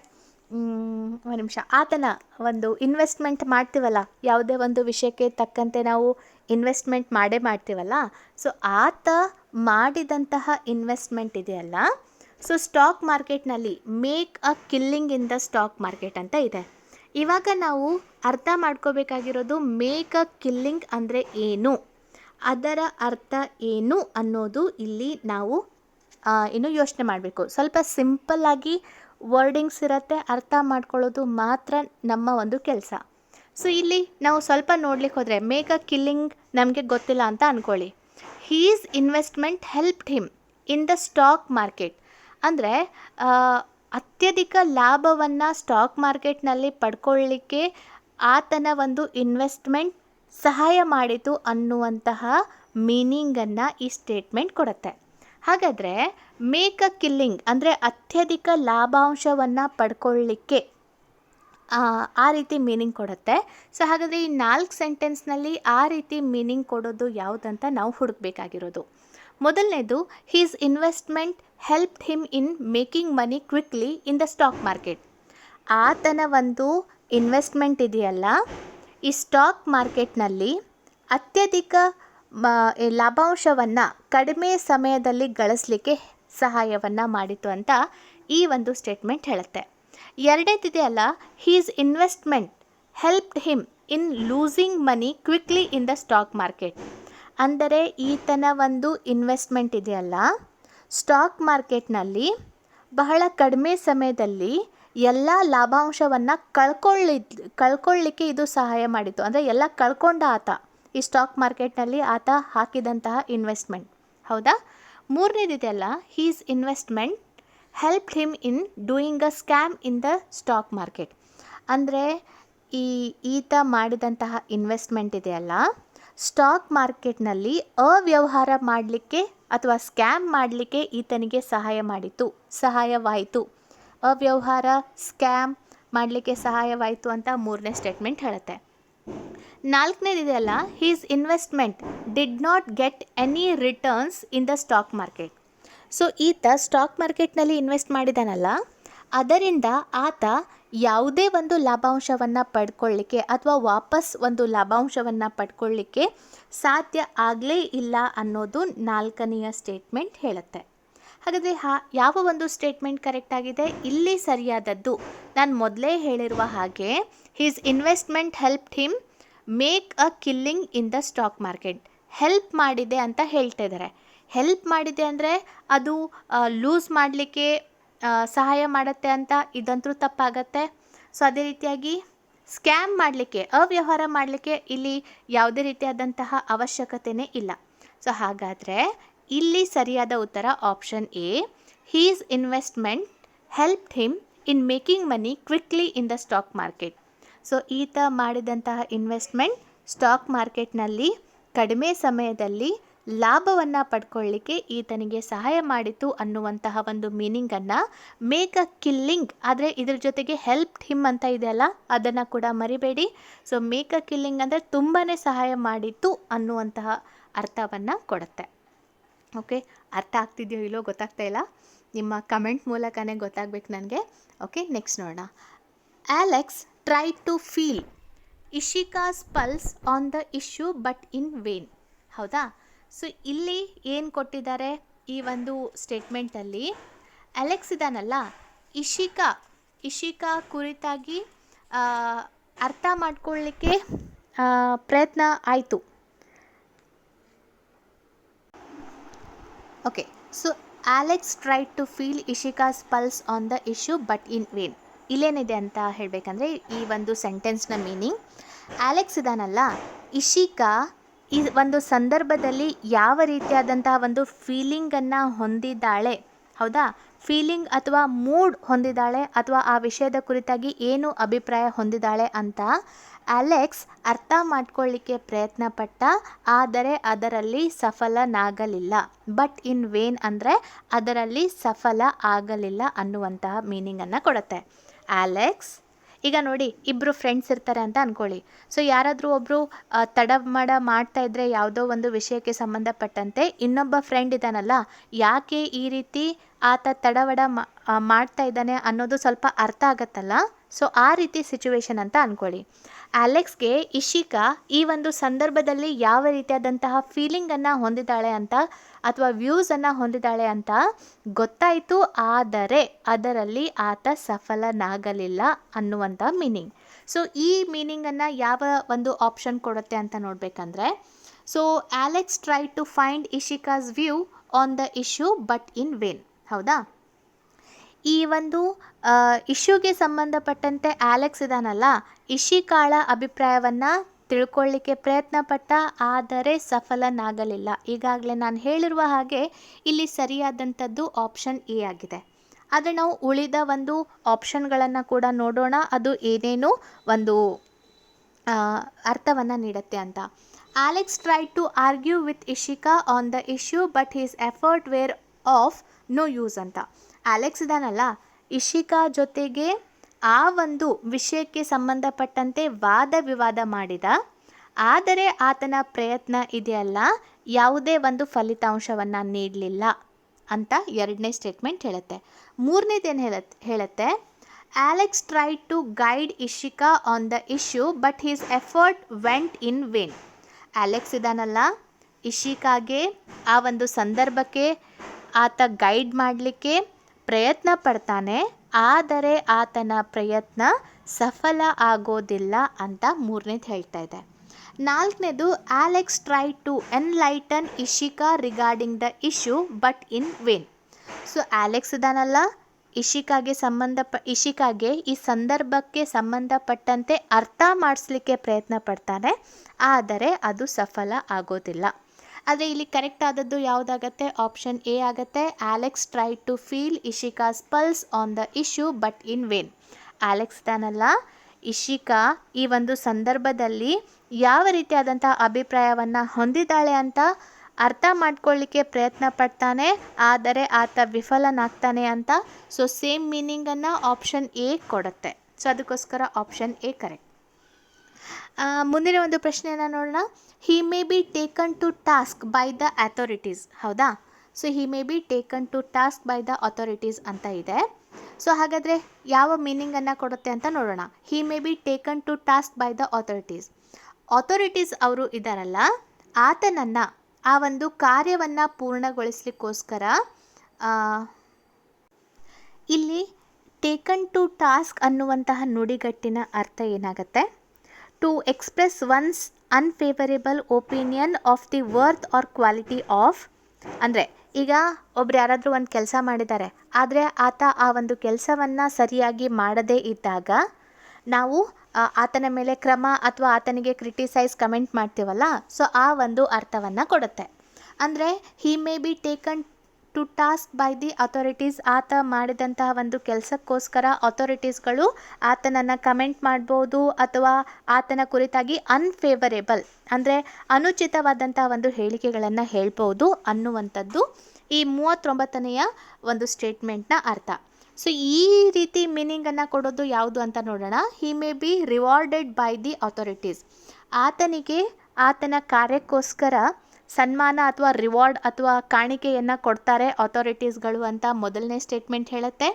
ಒಂದು ನಿಮಿಷ, ಆತನ ಒಂದು ಇನ್ವೆಸ್ಟ್ಮೆಂಟ್ ಮಾಡ್ತೀವಲ್ಲ, ಯಾವುದೇ ಒಂದು ವಿಷಯಕ್ಕೆ ತಕ್ಕಂತೆ ನಾವು ಇನ್ವೆಸ್ಟ್ಮೆಂಟ್ ಮಾಡ್ತೀವಲ್ಲ, ಸೊ ಆತ ಮಾಡಿದಂತಹ ಇನ್ವೆಸ್ಟ್ಮೆಂಟ್ ಇದೆಯಲ್ಲ, ಸೊ ಸ್ಟಾಕ್ ಮಾರ್ಕೆಟ್ನಲ್ಲಿ make a killing in the stock market ಅಂತ ಇದೆ. ಇವಾಗ ನಾವು ಅರ್ಥ ಮಾಡ್ಕೋಬೇಕಾಗಿರೋದು ಮೇಕ್ ಅ ಕಿಲ್ಲಿಂಗ್ ಅಂದರೆ ಏನು, ಅದರ ಅರ್ಥ ಏನು ಅನ್ನೋದು ಇಲ್ಲಿ ನಾವು ಇನ್ನು ಯೋಚನೆ ಮಾಡಬೇಕು. ಸ್ವಲ್ಪ ಸಿಂಪಲ್ಲಾಗಿ ವರ್ಡಿಂಗ್ಸ್ ಇರುತ್ತೆ, ಅರ್ಥ ಮಾಡ್ಕೊಳ್ಳೋದು ಮಾತ್ರ ನಮ್ಮ ಒಂದು ಕೆಲಸ. ಸೊ ಇಲ್ಲಿ ನಾವು ಸ್ವಲ್ಪ ನೋಡ್ಲಿಕ್ಕೆ ಹೋದರೆ, ಮೇಕ್ ಅ ಕಿಲ್ಲಿಂಗ್ ನಮಗೆ ಗೊತ್ತಿಲ್ಲ ಅಂತ ಅಂದ್ಕೊಳ್ಳಿ. His investment helped him in the stock market ಅಂದರೆ ಅತ್ಯಧಿಕ ಲಾಭವನ್ನು ಸ್ಟಾಕ್ ಮಾರ್ಕೆಟ್ನಲ್ಲಿ ಪಡ್ಕೊಳ್ಳಿಕ್ಕೆ ಆತನ ಒಂದು ಇನ್ವೆಸ್ಟ್ಮೆಂಟ್ ಸಹಾಯ ಮಾಡಿತು ಅನ್ನುವಂತಹ ಮೀನಿಂಗನ್ನು ಈ ಸ್ಟೇಟ್ಮೆಂಟ್ ಕೊಡುತ್ತೆ. ಹಾಗಾದರೆ ಮೇಕ್ ಅ ಕಿಲ್ಲಿಂಗ್ ಅಂದರೆ ಅತ್ಯಧಿಕ ಲಾಭಾಂಶವನ್ನು ಪಡ್ಕೊಳ್ಳಿಕ್ಕೆ ಆ ರೀತಿ ಮೀನಿಂಗ್ ಕೊಡುತ್ತೆ. ಸೊ ಹಾಗಾದರೆ ಈ 4 ಸೆಂಟೆನ್ಸ್ನಲ್ಲಿ ಆ ರೀತಿ ಮೀನಿಂಗ್ ಕೊಡೋದು ಯಾವುದಂತ ನಾವು ಹುಡುಕಬೇಕಾಗಿರೋದು. ಮೊದಲನೇದು, his investment helped him in making money quickly in the stock market. ಆತನ ಒಂದು ಇನ್ವೆಸ್ಟ್ಮೆಂಟ್ ಇದೆಯಲ್ಲ, ಈ ಸ್ಟಾಕ್ ಮಾರ್ಕೆಟ್ನಲ್ಲಿ ಅತ್ಯಧಿಕ ಲಾಭಾಂಶವನ್ನು ಕಡಿಮೆ ಸಮಯದಲ್ಲಿ ಗಳಿಸಲಿಕ್ಕೆ ಸಹಾಯವನ್ನು ಮಾಡಿತು ಅಂತ ಈ ಒಂದು ಸ್ಟೇಟ್ಮೆಂಟ್ ಹೇಳುತ್ತೆ. ಎರಡನೇದಿದೆಯಲ್ಲ, he's investment helped him in losing money quickly in the stock market. ಅಂದರೆ ಈತನ ಒಂದು ಇನ್ವೆಸ್ಟ್ಮೆಂಟ್ ಇದೆಯಲ್ಲ, ಸ್ಟಾಕ್ ಮಾರ್ಕೆಟ್ನಲ್ಲಿ ಬಹಳ ಕಡಿಮೆ ಸಮಯದಲ್ಲಿ ಎಲ್ಲ ಲಾಭಾಂಶವನ್ನು ಕಳ್ಕೊಳ್ಳಿಕ್ಕೆ ಇದು ಸಹಾಯ ಮಾಡಿತು. ಅಂದರೆ ಎಲ್ಲ ಕಳ್ಕೊಂಡ ಆತ ಈ ಸ್ಟಾಕ್ ಮಾರ್ಕೆಟ್ನಲ್ಲಿ ಆತ ಹಾಕಿದಂತಹ ಇನ್ವೆಸ್ಟ್ಮೆಂಟ್. ಹೌದಾ? ಮೂರನೇದಿದೆಯಲ್ಲ, he's investment helped him in doing a scam in the stock market. ಅಂದರೆ ಈತ ಮಾಡಿದಂತಹ ಇನ್ವೆಸ್ಟ್ಮೆಂಟ್ ಇದೆಯಲ್ಲ, ಸ್ಟಾಕ್ ಮಾರ್ಕೆಟ್ನಲ್ಲಿ ಅವ್ಯವಹಾರ ಮಾಡಲಿಕ್ಕೆ ಅಥವಾ ಸ್ಕ್ಯಾಮ್ ಮಾಡಲಿಕ್ಕೆ ಈತನಿಗೆ ಸಹಾಯವಾಯಿತು. ಅವ್ಯವಹಾರ, ಸ್ಕ್ಯಾಮ್ ಮಾಡಲಿಕ್ಕೆ ಸಹಾಯವಾಯಿತು ಅಂತ ಮೂರನೇ ಸ್ಟೇಟ್ಮೆಂಟ್ ಹೇಳುತ್ತೆ. ನಾಲ್ಕನೇದಿದೆಯಲ್ಲ, his investment did not get any returns in the stock market. So ಈತ ಸ್ಟಾಕ್ ಮಾರ್ಕೆಟ್ನಲ್ಲಿ ಇನ್ವೆಸ್ಟ್ ಮಾಡಿದಾನಲ್ಲ, ಅದರಿಂದ ಆತ ಯಾವುದೇ ಒಂದು ಲಾಭಾಂಶವನ್ನು ಪಡ್ಕೊಳ್ಳಿಕ್ಕೆ ಅಥವಾ ವಾಪಸ್ ಒಂದು ಲಾಭಾಂಶವನ್ನು ಪಡ್ಕೊಳ್ಳಿಕ್ಕೆ ಸಾಧ್ಯ ಆಗಲೇ ಇಲ್ಲ ಅನ್ನೋದು ನಾಲ್ಕನೆಯ ಸ್ಟೇಟ್ಮೆಂಟ್ ಹೇಳುತ್ತೆ. ಹಾಗಾದರೆ ಯಾವ ಒಂದು ಸ್ಟೇಟ್ಮೆಂಟ್ ಕರೆಕ್ಟ್ ಆಗಿದೆ? ಇಲ್ಲಿ ಸರಿಯಾದದ್ದು ನಾನು ಮೊದಲೇ ಹೇಳಿರುವ ಹಾಗೆ, his investment helped him make a killing in the stock market. Help ಮಾಡಿದೆ ಅಂತ ಹೇಳ್ತಾ ಇದ್ದಾರೆ. ಹೆಲ್ಪ್ ಮಾಡಿದೆ ಅಂದರೆ ಅದು ಲೂಸ್ ಮಾಡಲಿಕ್ಕೆ ಸಹಾಯ ಮಾಡುತ್ತೆ ಅಂತ ಇದಂತೂ ತಪ್ಪಾಗತ್ತೆ. ಸೊ ಅದೇ ರೀತಿಯಾಗಿ ಸ್ಕ್ಯಾಮ್ ಮಾಡಲಿಕ್ಕೆ, ಅವ್ಯವಹಾರ ಮಾಡಲಿಕ್ಕೆ ಇಲ್ಲಿ ಯಾವುದೇ ರೀತಿಯಾದಂತಹ ಅವಶ್ಯಕತೆಯೇ ಇಲ್ಲ. ಸೊ ಹಾಗಾದರೆ ಇಲ್ಲಿ ಸರಿಯಾದ ಉತ್ತರ option A, his investment helped him in making money quickly in the stock market. So ಈತ ಮಾಡಿದಂತಹ ಇನ್ವೆಸ್ಟ್ಮೆಂಟ್ ಸ್ಟಾಕ್ ಮಾರ್ಕೆಟ್ನಲ್ಲಿ ಕಡಿಮೆ ಸಮಯದಲ್ಲಿ ಲಾಭವನ್ನು ಪಡ್ಕೊಳ್ಳಿಕ್ಕೆ ಈತನಿಗೆ ಸಹಾಯ ಮಾಡಿತು ಅನ್ನುವಂತಹ ಒಂದು ಮೀನಿಂಗನ್ನು ಮೇಕ್ ಅ ಕಿಲ್ಲಿಂಗ್, ಆದರೆ ಇದ್ರ ಜೊತೆಗೆ ಹೆಲ್ಪ್ಡ್ ಹಿಮ್ ಅಂತ ಇದೆಯಲ್ಲ, ಅದನ್ನು ಕೂಡ ಮರಿಬೇಡಿ. ಸೊ ಮೇಕ್ ಅ ಕಿಲ್ಲಿಂಗ್ ಅಂದರೆ ತುಂಬಾ ಸಹಾಯ ಮಾಡಿತು ಅನ್ನುವಂತಹ ಅರ್ಥವನ್ನು ಕೊಡುತ್ತೆ. ಓಕೆ, ಅರ್ಥ ಆಗ್ತಿದೆಯೋ ಇಲ್ಲೋ ಗೊತ್ತಾಗ್ತಾ ಇಲ್ಲ, ನಿಮ್ಮ ಕಮೆಂಟ್ ಮೂಲಕನೇ ಗೊತ್ತಾಗಬೇಕು ನನಗೆ. ಓಕೆ, ನೆಕ್ಸ್ಟ್ ನೋಡೋಣ. Alex try to feel Ishika's pulse on the issue but in vain. ಹೌದಾ? ಸೊ ಇಲ್ಲಿ ಏನು ಕೊಟ್ಟಿದ್ದಾರೆ ಈ ಒಂದು ಸ್ಟೇಟ್ಮೆಂಟಲ್ಲಿ? ಅಲೆಕ್ಸ್ ಇದಾನಲ್ಲ, ಇಶಿಕಾ ಕುರಿತಾಗಿ ಅರ್ಥ ಮಾಡ್ಕೊಳ್ಳಿಕ್ಕೆ ಪ್ರಯತ್ನ ಆಯಿತು. Okay, so Alex try to feel Ishika's pulse on the issue but in vain. ಇಲ್ಲೇನಿದೆ ಅಂತ ಹೇಳಬೇಕಂದ್ರೆ ಈ ಒಂದು ಸೆಂಟೆನ್ಸ್ನ ಮೀನಿಂಗ್, ಆಲೆಕ್ಸ್ ಇದಾನಲ್ಲ, ಇಶಿಕಾ ಈ ಒಂದು ಸಂದರ್ಭದಲ್ಲಿ ಯಾವ ರೀತಿಯಾದಂತಹ ಒಂದು ಫೀಲಿಂಗನ್ನು ಹೊಂದಿದ್ದಾಳೆ, ಹೌದಾ, ಫೀಲಿಂಗ್ ಅಥವಾ ಮೂಡ್ ಹೊಂದಿದ್ದಾಳೆ ಅಥವಾ ಆ ವಿಷಯದ ಕುರಿತಾಗಿ ಏನು ಅಭಿಪ್ರಾಯ ಹೊಂದಿದ್ದಾಳೆ ಅಂತ ಅಲೆಕ್ಸ್ ಅರ್ಥ ಮಾಡ್ಕೊಳ್ಳಿಕ್ಕೆ ಪ್ರಯತ್ನ ಪಟ್ಟ, ಆದರೆ ಅದರಲ್ಲಿ ಸಫಲನಾಗಲಿಲ್ಲ. ಬಟ್ ಇನ್ ವೇನ್ ಅಂದರೆ ಅದರಲ್ಲಿ ಸಫಲ ಆಗಲಿಲ್ಲ ಅನ್ನುವಂತಹ ಮೀನಿಂಗನ್ನು ಕೊಡುತ್ತೆ. ಆಲೆಕ್ಸ್, ಈಗ ನೋಡಿ, ಇಬ್ಬರು ಫ್ರೆಂಡ್ಸ್ ಇರ್ತಾರೆ ಅಂತ ಅಂದ್ಕೊಳ್ಳಿ. ಸೊ ಯಾರಾದರೂ ಒಬ್ಬರು ತಡಮಾಡ ಮಾಡ್ತಾ ಇದ್ದರೆ ಯಾವುದೋ ಒಂದು ವಿಷಯಕ್ಕೆ ಸಂಬಂಧಪಟ್ಟಂತೆ ಇನ್ನೊಬ್ಬ ಫ್ರೆಂಡ್ ಇದ್ದಾನಲ್ಲ, ಯಾಕೆ ಈ ರೀತಿ ಆತ ತಡವಡ ಮಾಡ್ತಾ ಇದ್ದಾನೆ ಅನ್ನೋದು ಸ್ವಲ್ಪ ಅರ್ಥ ಆಗತ್ತಲ್ಲ. ಸೊ ಆ ರೀತಿ ಸಿಚುವೇಶನ್ ಅಂತ ಅಂದ್ಕೊಳ್ಳಿ. ಅಲೆಕ್ಸ್ಗೆ ಇಶಿಕಾ ಈ ಒಂದು ಸಂದರ್ಭದಲ್ಲಿ ಯಾವ ರೀತಿಯಾದಂತಹ ಫೀಲಿಂಗನ್ನು ಹೊಂದಿದ್ದಾಳೆ ಅಂತ ಅಥವಾ ವ್ಯೂಸನ್ನು ಹೊಂದಿದ್ದಾಳೆ ಅಂತ ಗೊತ್ತಾಯಿತು, ಆದರೆ ಅದರಲ್ಲಿ ಆತ ಸಫಲನಾಗಲಿಲ್ಲ ಅನ್ನುವಂಥ ಮೀನಿಂಗ್. ಸೊ ಈ ಮೀನಿಂಗನ್ನು ಯಾವ ಒಂದು ಆಪ್ಷನ್ ಕೊಡುತ್ತೆ ಅಂತ ನೋಡಬೇಕಂದ್ರೆ, so Alex try to find Ishika's view on the issue but in vain. ಹೌದಾ? ಈ ಒಂದು ಇಶ್ಯೂಗೆ ಸಂಬಂಧಪಟ್ಟಂತೆ ಆಲೆಕ್ಸ್ ಇದಾನಲ್ಲ, ಇಶಿಕಾಳ ಅಭಿಪ್ರಾಯವನ್ನು ತಿಳ್ಕೊಳ್ಳಿಕ್ಕೆ ಪ್ರಯತ್ನ ಪಟ್ಟ, ಆದರೆ ಸಫಲನಾಗಲಿಲ್ಲ. ಈಗಾಗಲೇ ನಾನು ಹೇಳಿರುವ ಹಾಗೆ ಇಲ್ಲಿ ಸರಿಯಾದಂಥದ್ದು ಆಪ್ಷನ್ ಎ ಆಗಿದೆ. ಆದರೆ ನಾವು ಉಳಿದ ಒಂದು ಆಪ್ಷನ್ಗಳನ್ನು ಕೂಡ ನೋಡೋಣ, ಅದು ಏನೇನು ಒಂದು ಅರ್ಥವನ್ನು ನೀಡುತ್ತೆ ಅಂತ. Alex try to argue with Ishika on the issue but his effort were of no use ಅಂತ. ಆಲೆಕ್ಸ್ ಇದಾನಲ್ಲ, ಇಶಿಕಾ ಜೊತೆಗೆ ಆ ಒಂದು ವಿಷಯಕ್ಕೆ ಸಂಬಂಧಪಟ್ಟಂತೆ ವಾದ ವಿವಾದ ಮಾಡಿದ, ಆದರೆ ಆತನ ಪ್ರಯತ್ನ ಇದೆಯಲ್ಲ ಯಾವುದೇ ಒಂದು ಫಲಿತಾಂಶವನ್ನು ನೀಡಲಿಲ್ಲ ಅಂತ ಎರಡನೇ ಸ್ಟೇಟ್ಮೆಂಟ್ ಹೇಳುತ್ತೆ. ಮೂರನೇದೇನು ಹೇಳುತ್ತೆ Alex tried to guide Ishika on the issue but his effort went in vain. Alex ಇದಾನಲ್ಲ, ಇಶಿಕಾಗೆ ಆ ಒಂದು ಸಂದರ್ಭಕ್ಕೆ ಆತ ಗೈಡ್ ಮಾಡಲಿಕ್ಕೆ ಪ್ರಯತ್ನ ಪಡ್ತಾನೆ, ಆದರೆ ಆತನ ಪ್ರಯತ್ನ ಸಫಲ ಆಗೋದಿಲ್ಲ ಅಂತ ಮೂರನೇದು ಹೇಳ್ತಾ ಇದೆ. ನಾಲ್ಕನೇದು Alex try to enlighten Ishika regarding the issue but in vain. So Alex ಇದಾನಲ್ಲ, ಇಶಿಕಾಗೆ ಈ ಸಂದರ್ಭಕ್ಕೆ ಸಂಬಂಧಪಟ್ಟಂತೆ ಅರ್ಥ ಮಾಡಿಸ್ಲಿಕ್ಕೆ ಪ್ರಯತ್ನ ಪಡ್ತಾನೆ, ಆದರೆ ಅದು ಸಫಲ ಆಗೋದಿಲ್ಲ. ಆದರೆ ಇಲ್ಲಿ ಕರೆಕ್ಟ್ ಆದದ್ದು ಯಾವುದಾಗತ್ತೆ? ಆಪ್ಷನ್ ಎ ಆಗುತ್ತೆ. Alex try to feel Ishika's pulse on the issue but in vain. Alex ತಾನಲ್ಲ, ಇಶಿಕಾ ಈ ಒಂದು ಸಂದರ್ಭದಲ್ಲಿ ಯಾವ ರೀತಿಯಾದಂಥ ಅಭಿಪ್ರಾಯವನ್ನು ಹೊಂದಿದ್ದಾಳೆ ಅಂತ ಅರ್ಥ ಮಾಡ್ಕೊಳ್ಳಿಕ್ಕೆ ಪ್ರಯತ್ನ ಪಡ್ತಾನೆ, ಆದರೆ ಆತ ವಿಫಲನಾಗ್ತಾನೆ ಅಂತ. ಸೊ ಸೇಮ್ ಮೀನಿಂಗನ್ನು ಆಪ್ಷನ್ ಎ ಕೊಡುತ್ತೆ. ಸೊ ಅದಕ್ಕೋಸ್ಕರ ಆಪ್ಷನ್ ಎ ಕರೆಕ್ಟ್. ಮುಂದಿನ ಒಂದು ಪ್ರಶ್ನೆಯನ್ನು ನೋಡೋಣ. He may be taken to task by the authorities. ಹೌದಾ? So he may be taken to task by the authorities ಅಂತ ಇದೆ. ಸೊ ಹಾಗಾದರೆ ಯಾವ ಮೀನಿಂಗನ್ನು ಕೊಡುತ್ತೆ ಅಂತ ನೋಡೋಣ. He may be taken to task by the authorities ಅವರು ಇದ್ದಾರಲ್ಲ, ಆತನನ್ನು ಆ ಒಂದು ಕಾರ್ಯವನ್ನು ಪೂರ್ಣಗೊಳಿಸಲಿಕ್ಕೋಸ್ಕರ ಇಲ್ಲಿ ಟೇಕನ್ ಟು ಟಾಸ್ಕ್ ಅನ್ನುವಂತಹ ನುಡಿಗಟ್ಟಿನ ಅರ್ಥ ಏನಾಗುತ್ತೆ? To express one's unfavourable opinion of the worth or quality of. ಅಂದರೆ ಈಗ ಒಬ್ರು ಯಾರಾದರೂ ಒಂದು ಕೆಲಸ ಮಾಡಿದ್ದಾರೆ, ಆದರೆ ಆತ ಆ ಒಂದು ಕೆಲಸವನ್ನು ಸರಿಯಾಗಿ ಮಾಡದೇ ಇದ್ದಾಗ ನಾವು ಆತನ ಮೇಲೆ ಕ್ರಮ ಅಥವಾ ಆತನಿಗೆ ಕ್ರಿಟಿಸೈಸ್ ಕಮೆಂಟ್ ಮಾಡ್ತೀವಲ್ಲ, ಸೊ ಆ ಒಂದು ಅರ್ಥವನ್ನು ಕೊಡುತ್ತೆ. ಅಂದರೆ he may be taken to task by the authorities, ಆತ ಮಾಡಿದಂತಹ ಒಂದು ಕೆಲಸಕ್ಕೋಸ್ಕರ ಅಥಾರಿಟೀಸ್ಗಳು ಆತನನ್ನು ಕಮೆಂಟ್ ಮಾಡ್ಬೋದು ಅಥವಾ ಆತನ ಕುರಿತಾಗಿ ಅನ್ಫೇವರೇಬಲ್ ಅಂದರೆ ಅನುಚಿತವಾದಂತಹ ಒಂದು ಹೇಳಿಕೆಗಳನ್ನು ಹೇಳ್ಬೋದು ಅನ್ನುವಂಥದ್ದು ಈ 39ನೆಯ ಒಂದು ಸ್ಟೇಟ್ಮೆಂಟ್ನ ಅರ್ಥ. ಸೊ ಈ ರೀತಿ ಮೀನಿಂಗನ್ನು ಕೊಡೋದು ಯಾವುದು ಅಂತ ನೋಡೋಣ. He may be rewarded by the authorities, ಆತನಿಗೆ ಆತನ ಕಾರ್ಯಕ್ಕೋಸ್ಕರ ಸನ್ಮಾನ ಅಥವಾ ರಿವಾರ್ಡ್ ಅಥವಾ ಕಾಣಿಕೆಯನ್ನು ಕೊಡ್ತಾರೆ ಅಥಾರಿಟೀಸ್ಗಳು ಅಂತ ಮೊದಲನೇ ಸ್ಟೇಟ್ಮೆಂಟ್ ಹೇಳುತ್ತೆ.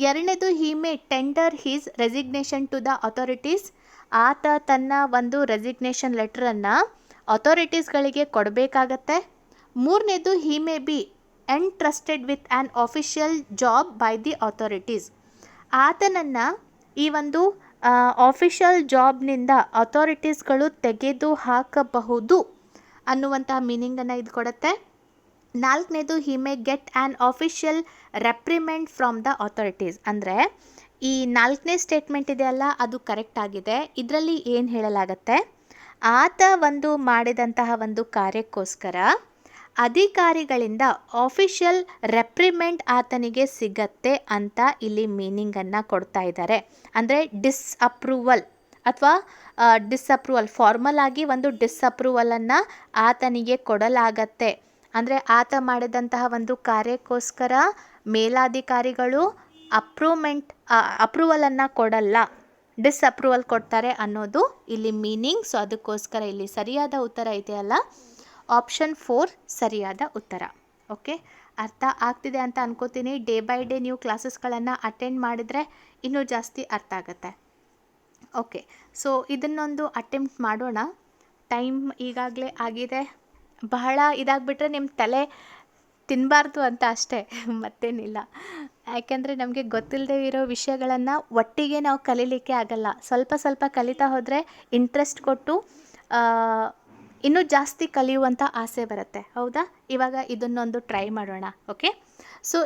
ಎರಡನೇದು he may tender his resignation to the authorities, ಆತ ತನ್ನ ಒಂದು ರೆಸಿಗ್ನೇಷನ್ ಲೆಟ್ರನ್ನು ಅಥಾರಿಟೀಸ್ಗಳಿಗೆ ಕೊಡಬೇಕಾಗತ್ತೆ. ಮೂರನೇದು he may be entrusted with an official job by the authorities, ಆತನನ್ನು ಈ ಒಂದು ಆಫಿಷಿಯಲ್ ಜಾಬ್ನಿಂದ ಅಥಾರಿಟೀಸ್ಗಳು ತೆಗೆದು ಹಾಕಬಹುದು ಅನ್ನುವಂತಹ ಮೀನಿಂಗನ್ನು ಇದು ಕೊಡುತ್ತೆ. ನಾಲ್ಕನೇದು he may get an official reprimand from the authorities. ಅಂದರೆ ಈ ನಾಲ್ಕನೇ ಸ್ಟೇಟ್ಮೆಂಟ್ ಇದೆಯಲ್ಲ, ಅದು ಕರೆಕ್ಟ್ ಆಗಿದೆ. ಇದರಲ್ಲಿ ಏನು ಹೇಳಲಾಗತ್ತೆ? ಆತ ಒಂದು ಮಾಡಿದಂತಹ ಒಂದು ಕಾರ್ಯಕ್ಕೋಸ್ಕರ ಅಧಿಕಾರಿಗಳಿಂದ ಆಫಿಷಿಯಲ್ ರೆಪ್ರಿಮೆಂಡ್ ಆತನಿಗೆ ಸಿಗತ್ತೆ ಅಂತ ಇಲ್ಲಿ ಮೀನಿಂಗನ್ನು ಕೊಡ್ತಾ ಇದ್ದಾರೆ. ಅಂದರೆ ಡಿಸ್ಅಪ್ರೂವಲ್ ಅಥವಾ ಡಿಸ್ಅಪ್ರೂವಲ್, ಫಾರ್ಮಲ್ ಆಗಿ ಒಂದು ಡಿಸ್ಅಪ್ರೂವಲನ್ನು ಆತನಿಗೆ ಕೊಡಲಾಗತ್ತೆ. ಅಂದರೆ ಆತ ಮಾಡಿದಂತಹ ಒಂದು ಕಾರ್ಯಕ್ಕೋಸ್ಕರ ಮೇಲಾಧಿಕಾರಿಗಳು ಅಪ್ರೂವಲನ್ನು ಕೊಡಲ್ಲ, ಡಿಸ್ಅಪ್ರೂವಲ್ ಕೊಡ್ತಾರೆ ಅನ್ನೋದು ಇಲ್ಲಿ ಮೀನಿಂಗ್. ಸೊ ಅದಕ್ಕೋಸ್ಕರ ಇಲ್ಲಿ ಸರಿಯಾದ ಉತ್ತರ ಇದೆಯಲ್ಲ, ಆಪ್ಷನ್ 4 ಸರಿಯಾದ ಉತ್ತರ. ಓಕೆ, ಅರ್ಥ ಆಗ್ತಿದೆ ಅಂತ ಅನ್ಕೋತೀನಿ. ಡೇ ಬೈ ಡೇ ನೀವು ಕ್ಲಾಸಸ್ಗಳನ್ನು ಅಟೆಂಡ್ ಮಾಡಿದರೆ ಇನ್ನೂ ಜಾಸ್ತಿ ಅರ್ಥ ಆಗುತ್ತೆ. ಓಕೆ, ಸೊ ಇದನ್ನೊಂದು ಅಟೆಂಪ್ಟ್ ಮಾಡೋಣ. ಟೈಮ್ ಈಗಾಗಲೇ ಆಗಿದೆ. ಬಹಳ ಇದಾಗಿಬಿಟ್ರೆ ನಿಮ್ಮ ತಲೆ ತಿನ್ನಬಾರ್ದು ಅಂತ ಅಷ್ಟೇ, ಮತ್ತೇನಿಲ್ಲ. ಯಾಕೆಂದರೆ ನಮಗೆ ಗೊತ್ತಿಲ್ಲದೆ ಇರೋ ವಿಷಯಗಳನ್ನು ಒಟ್ಟಿಗೆ ನಾವು ಕಲೀಲಿಕ್ಕೆ ಆಗಲ್ಲ. ಸ್ವಲ್ಪ ಸ್ವಲ್ಪ ಕಲಿತಾ ಹೋದರೆ ಇಂಟ್ರೆಸ್ಟ್ ಕೊಟ್ಟು ಇನ್ನೂ ಜಾಸ್ತಿ ಕಲಿಯುವಂಥ ಆಸೆ ಬರುತ್ತೆ. ಹೌದಾ? ಇವಾಗ ಇದನ್ನೊಂದು ಟ್ರೈ ಮಾಡೋಣ. Okay, so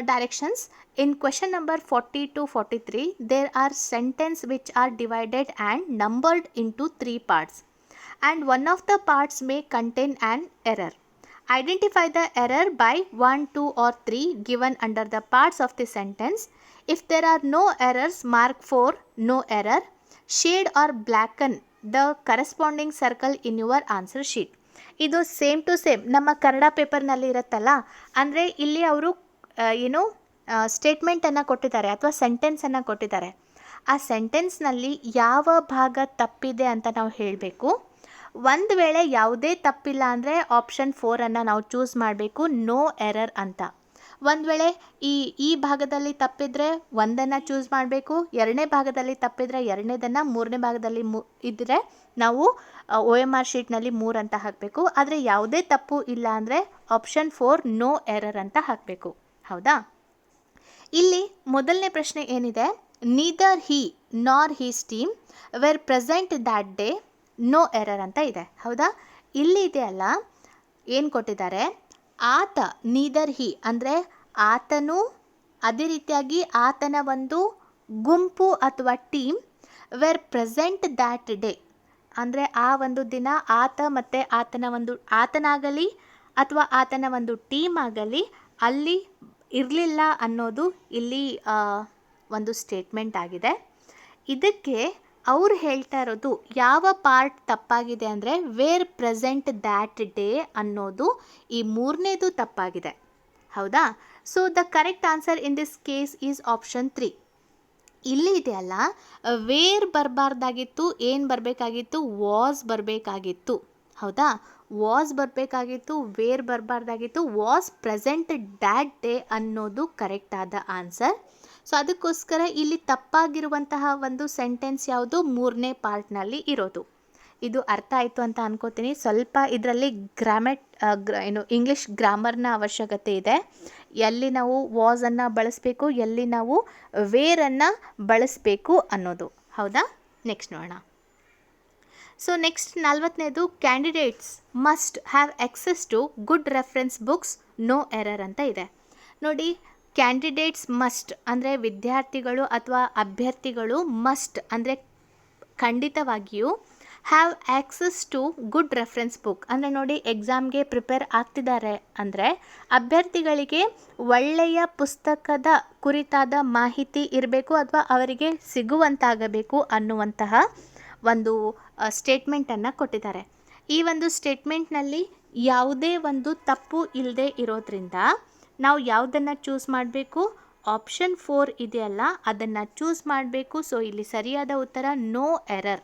directions in question number 40 to 43 there are sentences which are divided and numbered into 3 parts and one of the parts may contain an error. Identify the error by 1, 2 or 3 given under the parts of the sentence. If there are no errors, mark for no error. Shade or blacken the corresponding circle in your answer sheet. ಇದು same to same ನಮ್ಮ ಕನ್ನಡ ಪೇಪರ್ನಲ್ಲಿ ಇರುತ್ತಲ್ಲ, ಅಂದರೆ ಇಲ್ಲಿ ಅವರು ಸ್ಟೇಟ್ಮೆಂಟನ್ನು ಕೊಟ್ಟಿದ್ದಾರೆ ಅಥವಾ ಸೆಂಟೆನ್ಸನ್ನು ಕೊಟ್ಟಿದ್ದಾರೆ. ಆ ಸೆಂಟೆನ್ಸ್ನಲ್ಲಿ ಯಾವ ಭಾಗ ತಪ್ಪಿದೆ ಅಂತ ನಾವು ಹೇಳಬೇಕು. ಒಂದು ವೇಳೆ ಯಾವುದೇ ತಪ್ಪಿಲ್ಲ ಅಂದರೆ ಆಪ್ಷನ್ 4 ನಾವು ಚೂಸ್ ಮಾಡಬೇಕು, ನೋ ಎರರ್ ಅಂತ. ಒಂದು ವೇಳೆ ಈ ಭಾಗದಲ್ಲಿ ತಪ್ಪಿದ್ರೆ 1 ಚೂಸ್ ಮಾಡಬೇಕು, 2ನೇ ಭಾಗದಲ್ಲಿ ತಪ್ಪಿದ್ರೆ 2ನೇದನ್ನು, 3ನೇ ಭಾಗದಲ್ಲಿ ಇದ್ದರೆ ನಾವು OMR ಶೀಟ್ನಲ್ಲಿ 3 ಅಂತ ಹಾಕಬೇಕು. ಆದರೆ ಯಾವುದೇ ತಪ್ಪು ಇಲ್ಲ ಅಂದರೆ ಆಪ್ಷನ್ 4 ನೋ ಎರರ್ ಅಂತ ಹಾಕಬೇಕು. ಹೌದಾ? ಇಲ್ಲಿ ಮೊದಲನೇ ಪ್ರಶ್ನೆ ಏನಿದೆ, neither he nor his team were present that day, no error ಅಂತ ಇದೆ. ಹೌದಾ? ಇಲ್ಲಿ ಇದೆಯಲ್ಲ, ಏನು ಕೊಟ್ಟಿದ್ದಾರೆ, ಆತ, ನೀದರ್ ಹಿ ಅಂದರೆ ಆತನು, ಅದೇ ರೀತಿಯಾಗಿ ಆತನ ಒಂದು ಗುಂಪು ಅಥವಾ team, were present that day ಅಂದರೆ ಆ ಒಂದು ದಿನ ಆತ ಮತ್ತು ಆತನಾಗಲಿ ಅಥವಾ ಆತನ ಒಂದು ಟೀಮ್ ಆಗಲಿ ಅಲ್ಲಿ ಇರಲಿಲ್ಲ ಅನ್ನೋದು ಇಲ್ಲಿ ಒಂದು ಸ್ಟೇಟ್ಮೆಂಟ್ ಆಗಿದೆ. ಇದಕ್ಕೆ ಅವ್ರು ಹೇಳ್ತಾ ಇರೋದು ಯಾವ ಪಾರ್ಟ್ ತಪ್ಪಾಗಿದೆ ಅಂದರೆ ವೇರ್ ಪ್ರೆಸೆಂಟ್ ದ್ಯಾಟ್ ಡೇ ಅನ್ನೋದು ಈ 3ನೇದು ತಪ್ಪಾಗಿದೆ. ಹೌದಾ? So the correct answer in this case is option 3. ಇಲ್ಲಿ ಇದೆಯಲ್ಲ, ವೇರ್ ಬರಬಾರ್ದಾಗಿತ್ತು, ಏನು ಬರಬೇಕಾಗಿತ್ತು, ವಾಸ್ ಬರಬೇಕಾಗಿತ್ತು. ಹೌದಾ? ವಾಸ್ ಬರಬೇಕಾಗಿತ್ತು, ವೇರ್ ಬರಬಾರ್ದಾಗಿತ್ತು. ವಾಸ್ ಪ್ರೆಸೆಂಟ್ ದ್ಯಾಟ್ ಡೇ ಅನ್ನೋದು ಕರೆಕ್ಟ್ ಆದ ಆನ್ಸರ್. ಸೊ ಅದಕ್ಕೋಸ್ಕರ ಇಲ್ಲಿ ತಪ್ಪಾಗಿರುವಂತಹ ಒಂದು ಸೆಂಟೆನ್ಸ್ ಯಾವುದು, 3ನೇ ಪಾರ್ಟ್ನಲ್ಲಿ ಇರೋದು. ಇದು ಅರ್ಥ ಆಯಿತು ಅಂತ ಅನ್ಕೋತೀನಿ. ಸ್ವಲ್ಪ ಇದರಲ್ಲಿ ಇಂಗ್ಲೀಷ್ ಗ್ರಾಮರ್ನ ಅವಶ್ಯಕತೆ ಇದೆ. ಎಲ್ಲಿ ನಾವು ವಾಸನ್ನು ಬಳಸಬೇಕು, ಎಲ್ಲಿ ನಾವು ವೇರನ್ನು ಬಳಸಬೇಕು ಅನ್ನೋದು. ಹೌದಾ? ನೆಕ್ಸ್ಟ್ ನೋಡೋಣ. ಸೊ ನೆಕ್ಸ್ಟ್ 40ನೇದು, candidates must have access to good reference books, no error ಅಂತ ಇದೆ. ನೋಡಿ, ಕ್ಯಾಂಡಿಡೇಟ್ಸ್ ಮಸ್ಟ್ ಅಂದರೆ ವಿದ್ಯಾರ್ಥಿಗಳು ಅಥವಾ ಅಭ್ಯರ್ಥಿಗಳು, ಮಸ್ಟ್ ಅಂದರೆ ಖಂಡಿತವಾಗಿಯೂ, have access to good reference book ಅಂದರೆ ನೋಡಿ, ಎಕ್ಸಾಮ್ಗೆ ಪ್ರಿಪೇರ್ ಆಗ್ತಿದ್ದಾರೆ ಅಂದರೆ ಅಭ್ಯರ್ಥಿಗಳಿಗೆ ಒಳ್ಳೆಯ ಪುಸ್ತಕದ ಕುರಿತಾದ ಮಾಹಿತಿ ಇರಬೇಕು ಅಥವಾ ಅವರಿಗೆ ಸಿಗುವಂತಾಗಬೇಕು ಅನ್ನುವಂತಹ ಒಂದು ಸ್ಟೇಟ್ಮೆಂಟನ್ನು ಕೊಟ್ಟಿದ್ದಾರೆ. ಈ ಒಂದು ಸ್ಟೇಟ್ಮೆಂಟ್ನಲ್ಲಿ ಯಾವುದೇ ಒಂದು ತಪ್ಪು ಇಲ್ಲದೆ ಇರೋದ್ರಿಂದ ನಾವು ಯಾವುದನ್ನು ಚೂಸ್ ಮಾಡಬೇಕು, ಆಪ್ಷನ್ 4 ಇದೆಯಲ್ಲ ಅದನ್ನು ಚೂಸ್ ಮಾಡಬೇಕು. ಸೊ ಇಲ್ಲಿ ಸರಿಯಾದ ಉತ್ತರ no error.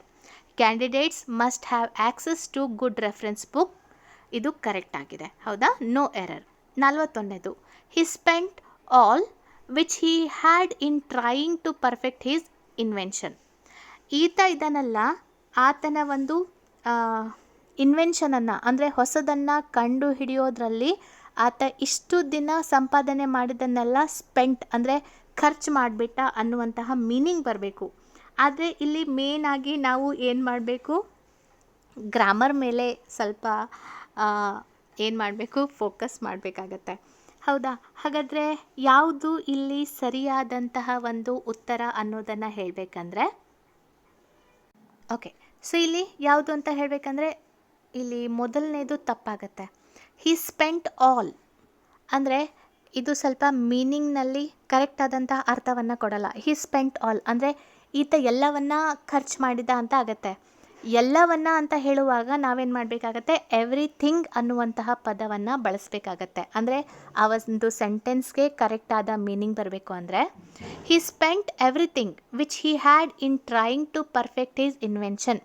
Candidates must have access to good reference book, ಇದು ಕರೆಕ್ಟ್ ಆಗಿದೆ. ಹೌದಾ? No error. 41ನೇದು, he spent all which he had in trying to perfect his invention. ಈತ ಇದನ್ನೆಲ್ಲ ಆತನ ಒಂದು ಇನ್ವೆನ್ಷನನ್ನು ಅಂದರೆ ಹೊಸದನ್ನು ಕಂಡು ಹಿಡಿಯೋದ್ರಲ್ಲಿ ಆತ ಇಷ್ಟು ದಿನ ಸಂಪಾದನೆ ಮಾಡಿದ್ದನ್ನೆಲ್ಲ ಸ್ಪೆಂಟ್ ಅಂದರೆ ಖರ್ಚು ಮಾಡಿಬಿಟ್ಟ ಅನ್ನುವಂತಹ ಮೀನಿಂಗ್ ಬರಬೇಕು. ಆದರೆ ಇಲ್ಲಿ ಮೇನಾಗಿ ನಾವು ಏನು ಮಾಡಬೇಕು, ಗ್ರಾಮರ್ ಮೇಲೆ ಸ್ವಲ್ಪ ಏನು ಮಾಡಬೇಕು, ಫೋಕಸ್ ಮಾಡಬೇಕಾಗತ್ತೆ. ಹೌದಾ? ಹಾಗಾದರೆ ಯಾವುದು ಇಲ್ಲಿ ಸರಿಯಾದಂತಹ ಒಂದು ಉತ್ತರ ಅನ್ನೋದನ್ನು ಹೇಳಬೇಕಂದ್ರೆ, ಓಕೆ, ಸೊ ಇಲ್ಲಿ ಯಾವುದು ಅಂತ ಹೇಳಬೇಕಂದ್ರೆ ಇಲ್ಲಿ ಮೊದಲನೇದು ತಪ್ಪಾಗತ್ತೆ. ಹಿ ಸ್ಪೆಂಟ್ ಆಲ್ ಅಂದರೆ ಇದು ಸ್ವಲ್ಪ ಮೀನಿಂಗ್ನಲ್ಲಿ ಕರೆಕ್ಟ್ ಆದಂತಹ ಅರ್ಥವನ್ನು ಕೊಡಲ್ಲ. ಹಿ ಸ್ಪೆಂಟ್ ಆಲ್ ಅಂದರೆ ಈತ ಎಲ್ಲವನ್ನ ಖರ್ಚು ಮಾಡಿದ ಅಂತ ಆಗತ್ತೆ. ಎಲ್ಲವನ್ನ ಅಂತ ಹೇಳುವಾಗ ನಾವೇನು ಮಾಡಬೇಕಾಗತ್ತೆ, ಎವ್ರಿಥಿಂಗ್ ಅನ್ನುವಂತಹ ಪದವನ್ನು ಬಳಸಬೇಕಾಗತ್ತೆ. ಅಂದರೆ ಆ ಒಂದು ಸೆಂಟೆನ್ಸ್ಗೆ ಕರೆಕ್ಟ್ ಆದ ಮೀನಿಂಗ್ ಬರಬೇಕು. ಅಂದರೆ he spent everything which he had in trying to perfect his invention.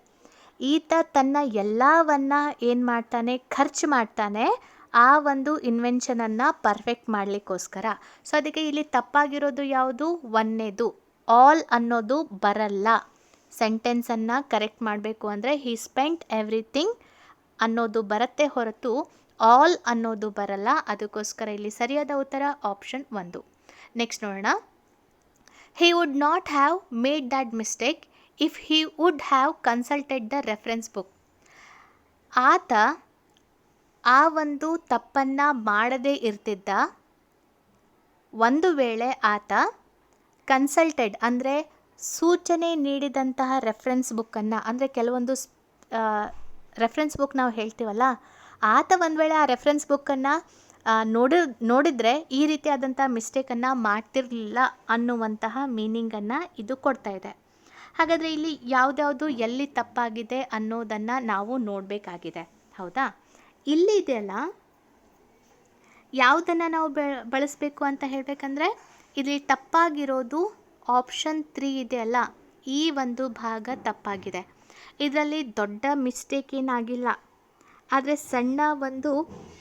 ಈತ ತನ್ನ ಎಲ್ಲವನ್ನ ಏನು ಮಾಡ್ತಾನೆ, ಖರ್ಚು ಮಾಡ್ತಾನೆ ಆ ಒಂದು ಇನ್ವೆನ್ಷನನ್ನು ಪರ್ಫೆಕ್ಟ್ ಮಾಡಲಿಕ್ಕೋಸ್ಕರ. ಸೊ ಅದಕ್ಕೆ ಇಲ್ಲಿ ತಪ್ಪಾಗಿರೋದು ಯಾವುದು, 1ನೇದು ಆಲ್ ಅನ್ನೋದು ಬರಲ್ಲ. ಸೆಂಟೆನ್ಸನ್ನು ಕರೆಕ್ಟ್ ಮಾಡಬೇಕು ಅಂದರೆ ಹಿ ಸ್ಪೆಂಟ್ ಎವ್ರಿಥಿಂಗ್ ಅನ್ನೋದು ಬರುತ್ತೆ ಹೊರತು ಆಲ್ ಅನ್ನೋದು ಬರಲ್ಲ. ಅದಕ್ಕೋಸ್ಕರ ಇಲ್ಲಿ ಸರಿಯಾದ ಉತ್ತರ ಆಪ್ಷನ್ 1. ನೆಕ್ಸ್ಟ್ ನೋಡೋಣ. He would not have made that mistake if he would have consulted the reference book. ಆತ ಆ ಒಂದು ತಪ್ಪನ್ನು ಮಾಡದೇ ಇರ್ತಿದ್ದ ಒಂದು ವೇಳೆ ಆತ ಕನ್ಸಲ್ಟೆಡ್ ಅಂದರೆ ಸೂಚನೆ ನೀಡಿದಂತಹ ರೆಫರೆನ್ಸ್ ಬುಕ್ಕನ್ನು, ಅಂದರೆ ಕೆಲವೊಂದು ರೆಫರೆನ್ಸ್ ಬುಕ್ ನಾವು ಹೇಳ್ತೀವಲ್ಲ, ಆತ ಒಂದು ವೇಳೆ ಆ ರೆಫರೆನ್ಸ್ ಬುಕ್ಕನ್ನು ನೋಡಿದರೆ ಈ ರೀತಿಯಾದಂಥ ಮಿಸ್ಟೇಕನ್ನು ಮಾಡ್ತಿರಲಿಲ್ಲ ಅನ್ನುವಂತಹ ಮೀನಿಂಗನ್ನು ಇದು ಕೊಡ್ತಾ ಇದೆ. ಹಾಗಾದರೆ ಇಲ್ಲಿ ಯಾವುದ್ಯಾವುದು ಎಲ್ಲಿ ತಪ್ಪಾಗಿದೆ ಅನ್ನೋದನ್ನು ನಾವು ನೋಡಬೇಕಾಗಿದೆ. ಹೌದಾ? ಇಲ್ಲಿ ಇದೆಯಲ್ಲ, ಯಾವುದನ್ನು ನಾವು ಬಳಸಬೇಕು ಅಂತ ಹೇಳಬೇಕಂದ್ರೆ ಇಲ್ಲಿ ತಪ್ಪಾಗಿರೋದು ಆಪ್ಷನ್ 3 ಇದೆಯಲ್ಲ, ಈ ಒಂದು ಭಾಗ ತಪ್ಪಾಗಿದೆ. ಇದರಲ್ಲಿ ದೊಡ್ಡ ಮಿಸ್ಟೇಕ್ ಏನಾಗಿಲ್ಲ, ಆದರೆ ಸಣ್ಣ ಒಂದು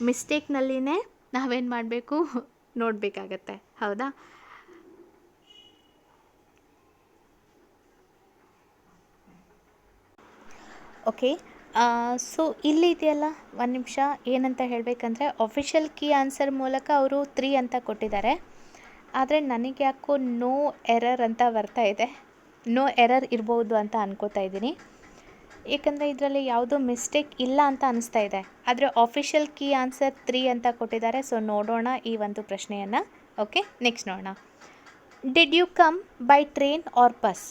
ಮಿಸ್ಟೇಕ್ನಲ್ಲಿನೇ ನಾವೇನು ಮಾಡಬೇಕು ನೋಡಬೇಕಾಗತ್ತೆ. ಹೌದಾ? ಓಕೆ. ಸೊ ಇಲ್ಲಿ ಇದೆಯಲ್ಲ, ಒಂದು ನಿಮಿಷ, ಏನಂತ ಹೇಳಬೇಕಂದ್ರೆ ಅಫಿಷಿಯಲ್ ಕೀ ಆನ್ಸರ್ ಮೂಲಕ ಅವರು 3 ಅಂತ ಕೊಟ್ಟಿದ್ದಾರೆ. ಆದರೆ ನನಗೆ ಯಾಕೋ ನೋ ಎರರ್ ಅಂತ ಬರ್ತಾ ಇದೆ. ನೋ ಎರರ್ ಇರ್ಬೋದು ಅಂತ ಅನ್ಕೋತಾ ಇದ್ದೀನಿ, ಏಕೆಂದರೆ ಇದರಲ್ಲಿ ಯಾವುದೋ ಮಿಸ್ಟೇಕ್ ಇಲ್ಲ ಅಂತ ಅನಿಸ್ತಾ ಇದೆ. ಆದರೆ ಅಫಿಷಿಯಲ್ ಕೀ ಆನ್ಸರ್ 3 ಅಂತ ಕೊಟ್ಟಿದ್ದಾರೆ. ಸೊ ನೋಡೋಣ ಈ ಒಂದು ಪ್ರಶ್ನೆಯನ್ನು. ಓಕೆ, ನೆಕ್ಸ್ಟ್ ನೋಡೋಣ. Did you come by train or bus?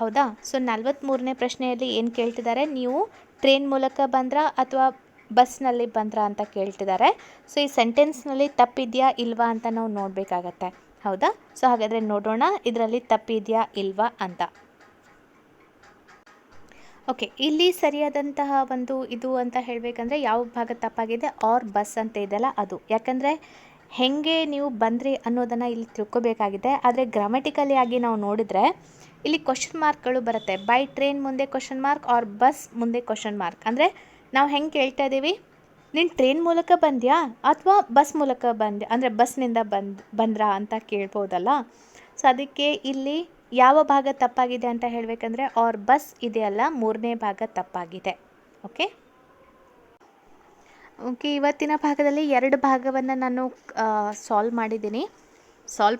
ಹೌದಾ? ಸೊ 43ನೇ ಪ್ರಶ್ನೆಯಲ್ಲಿ ಏನು ಕೇಳ್ತಿದ್ದಾರೆ, ನೀವು ಟ್ರೈನ್ ಮೂಲಕ ಬಂದ್ರಾ ಅಥವಾ ಬಸ್ನಲ್ಲಿ ಬಂದ್ರಾ ಅಂತ ಕೇಳ್ತಿದ್ದಾರೆ. ಸೊ ಈ ಸೆಂಟೆನ್ಸ್ನಲ್ಲಿ ತಪ್ಪಿದೆಯಾ ಇಲ್ವಾ ಅಂತ ನಾವು ನೋಡಬೇಕಾಗತ್ತೆ. ಹೌದಾ? ಸೊ ಹಾಗಾದರೆ ನೋಡೋಣ ಇದರಲ್ಲಿ ತಪ್ಪಿದೆಯಾ ಇಲ್ವಾ ಅಂತ. ಓಕೆ, ಇಲ್ಲಿ ಸರಿಯಾದಂತಹ ಒಂದು ಇದು ಅಂತ ಹೇಳಬೇಕಂದ್ರೆ ಯಾವ ಭಾಗ ತಪ್ಪಾಗಿದೆ, ಆರ್ ಬಸ್ ಅಂತ ಇದೆಯಲ್ಲ ಅದು. ಯಾಕಂದರೆ ಹೇಗೆ ನೀವು ಬಂದ್ರಿ ಅನ್ನೋದನ್ನು ಇಲ್ಲಿ ತಿಳ್ಕೊಬೇಕಾಗಿದೆ. ಆದರೆ ಗ್ರಾಮೆಟಿಕಲಿ ಆಗಿ ನಾವು ನೋಡಿದರೆ ಇಲ್ಲಿ ಕ್ವಶನ್ ಮಾರ್ಕ್ಗಳು ಬರುತ್ತೆ. ಬೈ ಟ್ರೈನ್ ಮುಂದೆ ಕ್ವಶನ್ ಮಾರ್ಕ್, ಆರ್ ಬಸ್ ಮುಂದೆ ಕ್ವಶನ್ ಮಾರ್ಕ್. ಅಂದರೆ ನಾವು ಹೆಂಗೆ ಕೇಳ್ತಾ ಇದ್ದೀವಿ, ನೀನು ಟ್ರೈನ್ ಮೂಲಕ ಬಂದ್ಯಾ ಅಥವಾ ಬಸ್ ಮೂಲಕ ಬಂದ್ಯಾ, ಅಂದರೆ ಬಸ್ನಿಂದ ಬಂದ್ರಾ ಅಂತ ಕೇಳ್ಬೋದಲ್ಲ. ಸೊ ಅದಕ್ಕೆ ಇಲ್ಲಿ ಯಾವ ಭಾಗ ತಪ್ಪಾಗಿದೆ ಅಂತ ಹೇಳಬೇಕಂದ್ರೆ ಆರ್ ಬಸ್ ಇದೆಯಲ್ಲ, 3ನೇ ಭಾಗ ತಪ್ಪಾಗಿದೆ. ಓಕೆ ಓಕೆ ಇವತ್ತಿನ ಭಾಗದಲ್ಲಿ 2 ಭಾಗವನ್ನು ನಾನು ಸಾಲ್ವ್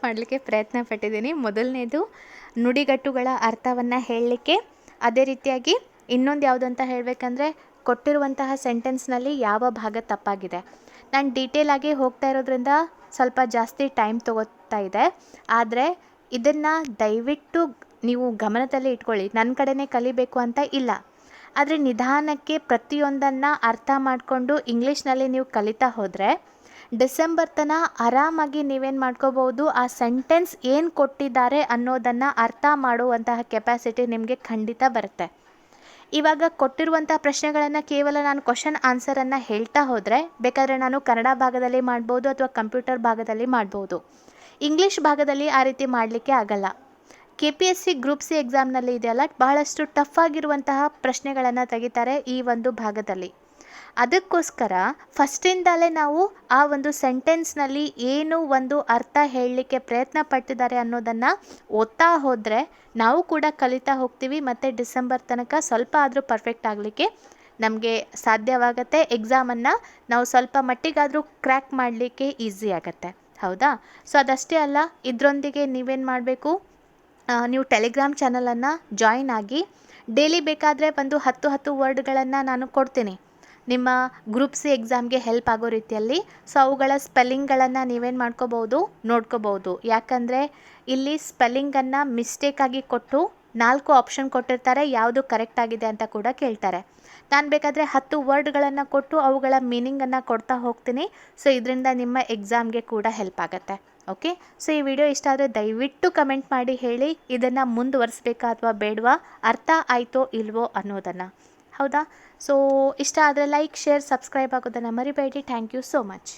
ಮಾಡಲಿಕ್ಕೆ ಪ್ರಯತ್ನ ಪಟ್ಟಿದ್ದೀನಿ. ಮೊದಲನೇದು ನುಡಿಗಟ್ಟುಗಳ ಅರ್ಥವನ್ನು ಹೇಳಲಿಕ್ಕೆ, ಅದೇ ರೀತಿಯಾಗಿ ಇನ್ನೊಂದು ಯಾವುದು ಅಂತ ಹೇಳಬೇಕಂದ್ರೆ ಕೊಟ್ಟಿರುವಂತಹ ಸೆಂಟೆನ್ಸ್ನಲ್ಲಿ ಯಾವ ಭಾಗ ತಪ್ಪಾಗಿದೆ. ನಾನು ಡೀಟೇಲ್ ಆಗಿ ಹೋಗ್ತಾ ಇರೋದ್ರಿಂದ ಸ್ವಲ್ಪ ಜಾಸ್ತಿ ಟೈಮ್ ತೊಗೋತಾ ಇದೆ. ಆದರೆ ಇದನ್ನು ದಯವಿಟ್ಟು ನೀವು ಗಮನದಲ್ಲಿ ಇಟ್ಕೊಳ್ಳಿ. ನನ್ನ ಕಡೆನೇ ಕಲಿಬೇಕು ಅಂತ ಇಲ್ಲ, ಆದರೆ ನಿಧಾನಕ್ಕೆ ಪ್ರತಿಯೊಂದನ್ನು ಅರ್ಥ ಮಾಡಿಕೊಂಡು ಇಂಗ್ಲೀಷ್ನಲ್ಲಿ ನೀವು ಕಲಿತಾ ಹೋದರೆ ಡಿಸೆಂಬರ್ ತನಕ ಆರಾಮಾಗಿ ನೀವೇನು ಮಾಡ್ಕೋಬೋದು, ಆ ಸೆಂಟೆನ್ಸ್ ಏನು ಕೊಟ್ಟಿದ್ದಾರೆ ಅನ್ನೋದನ್ನು ಅರ್ಥ ಮಾಡುವಂತಹ ಕೆಪಾಸಿಟಿ ನಿಮಗೆ ಖಂಡಿತ ಬರುತ್ತೆ. ಇವಾಗ ಕೊಟ್ಟಿರುವಂಥ ಪ್ರಶ್ನೆಗಳನ್ನು ಕೇವಲ ನಾನು ಕ್ವಶನ್ ಆನ್ಸರನ್ನು ಹೇಳ್ತಾ ಹೋದರೆ ಬೇಕಾದರೆ ನಾನು ಕನ್ನಡ ಭಾಗದಲ್ಲಿ ಮಾಡ್ಬೋದು ಅಥವಾ ಕಂಪ್ಯೂಟರ್ ಭಾಗದಲ್ಲಿ ಮಾಡ್ಬೋದು. ಇಂಗ್ಲೀಷ್ ಭಾಗದಲ್ಲಿ ಆ ರೀತಿ ಮಾಡಲಿಕ್ಕೆ ಆಗಲ್ಲ. KPSC ಗ್ರೂಪ್ ಸಿ ಎಕ್ಸಾಮ್ನಲ್ಲಿ ಇದೆಯಲ್ಲ, ಬಹಳಷ್ಟು ಟಫ್ ಆಗಿರುವಂತಹ ಪ್ರಶ್ನೆಗಳನ್ನು ತೆಗಿತಾರೆ ಈ ಒಂದು ಭಾಗದಲ್ಲಿ. ಅದಕ್ಕೋಸ್ಕರ ಫಸ್ಟಿಂದಲೇ ನಾವು ಆ ಒಂದು ಸೆಂಟೆನ್ಸ್ನಲ್ಲಿ ಏನು ಒಂದು ಅರ್ಥ ಹೇಳಲಿಕ್ಕೆ ಪ್ರಯತ್ನ ಪಟ್ಟಿದ್ದಾರೆ ಅನ್ನೋದನ್ನು ಓದ್ತಾ ಹೋದರೆ ನಾವು ಕೂಡ ಕಲಿತಾ ಹೋಗ್ತೀವಿ. ಮತ್ತು ಡಿಸೆಂಬರ್ ತನಕ ಸ್ವಲ್ಪ ಆದರೂ ಪರ್ಫೆಕ್ಟ್ ಆಗಲಿಕ್ಕೆ ನಮಗೆ ಸಾಧ್ಯವಾಗುತ್ತೆ. ಎಕ್ಸಾಮನ್ನು ನಾವು ಸ್ವಲ್ಪ ಮಟ್ಟಿಗಾದರೂ ಕ್ರ್ಯಾಕ್ ಮಾಡಲಿಕ್ಕೆ ಈಸಿ ಆಗುತ್ತೆ. ಹೌದಾ? ಸೊ ಅದಷ್ಟೇ ಅಲ್ಲ, ಇದರೊಂದಿಗೆ ನೀವೇನು ಮಾಡಬೇಕು, ನೀವು ಟೆಲಿಗ್ರಾಮ್ ಚಾನಲನ್ನು ಜಾಯಿನ್ ಆಗಿ ಡೈಲಿ ಬೇಕಾದರೆ ಒಂದು 10 ವರ್ಡ್ಗಳನ್ನು ನಾನು ಕೊಡ್ತೀನಿ ನಿಮ್ಮ ಗ್ರೂಪ್ ಸಿ ಎಕ್ಸಾಮ್ಗೆ ಹೆಲ್ಪ್ ಆಗೋ ರೀತಿಯಲ್ಲಿ. ಸೊ ಅವುಗಳ ಸ್ಪೆಲ್ಲಿಂಗ್ಗಳನ್ನು ನೀವೇನು ಮಾಡ್ಕೋಬೋದು, ನೋಡ್ಕೋಬೋದು. ಯಾಕಂದರೆ ಇಲ್ಲಿ ಸ್ಪೆಲ್ಲಿಂಗನ್ನು ಮಿಸ್ಟೇಕಾಗಿ ಕೊಟ್ಟು 4 ಆಪ್ಷನ್ ಕೊಟ್ಟಿರ್ತಾರೆ, ಯಾವುದು ಕರೆಕ್ಟ್ ಆಗಿದೆ ಅಂತ ಕೂಡ ಕೇಳ್ತಾರೆ. ನಾನು ಬೇಕಾದರೆ 10 ವರ್ಡ್ಗಳನ್ನು ಕೊಟ್ಟು ಅವುಗಳ ಮೀನಿಂಗನ್ನು ಕೊಡ್ತಾ ಹೋಗ್ತೀನಿ. ಸೊ ಇದರಿಂದ ನಿಮ್ಮ ಎಕ್ಸಾಮ್ಗೆ ಕೂಡ ಹೆಲ್ಪ್ ಆಗುತ್ತೆ. ಓಕೆ, ಸೊ ಈ ವಿಡಿಯೋ ಇಷ್ಟ ಆದರೆ ದಯವಿಟ್ಟು ಕಮೆಂಟ್ ಮಾಡಿ ಹೇಳಿ, ಇದನ್ನು ಮುಂದುವರಿಸ್ಬೇಕಾ ಅಥವಾ ಬೇಡವಾ, ಅರ್ಥ ಆಯಿತೋ ಇಲ್ವೋ ಅನ್ನೋದನ್ನು. ಹೌದಾ? ಸೊ ಇಷ್ಟ ಆದರೆ ಲೈಕ್, ಶೇರ್, ಸಬ್ಸ್ಕ್ರೈಬ್ ಆಗೋದನ್ನು ಮರಿಬೇಡಿ. Thank you so much.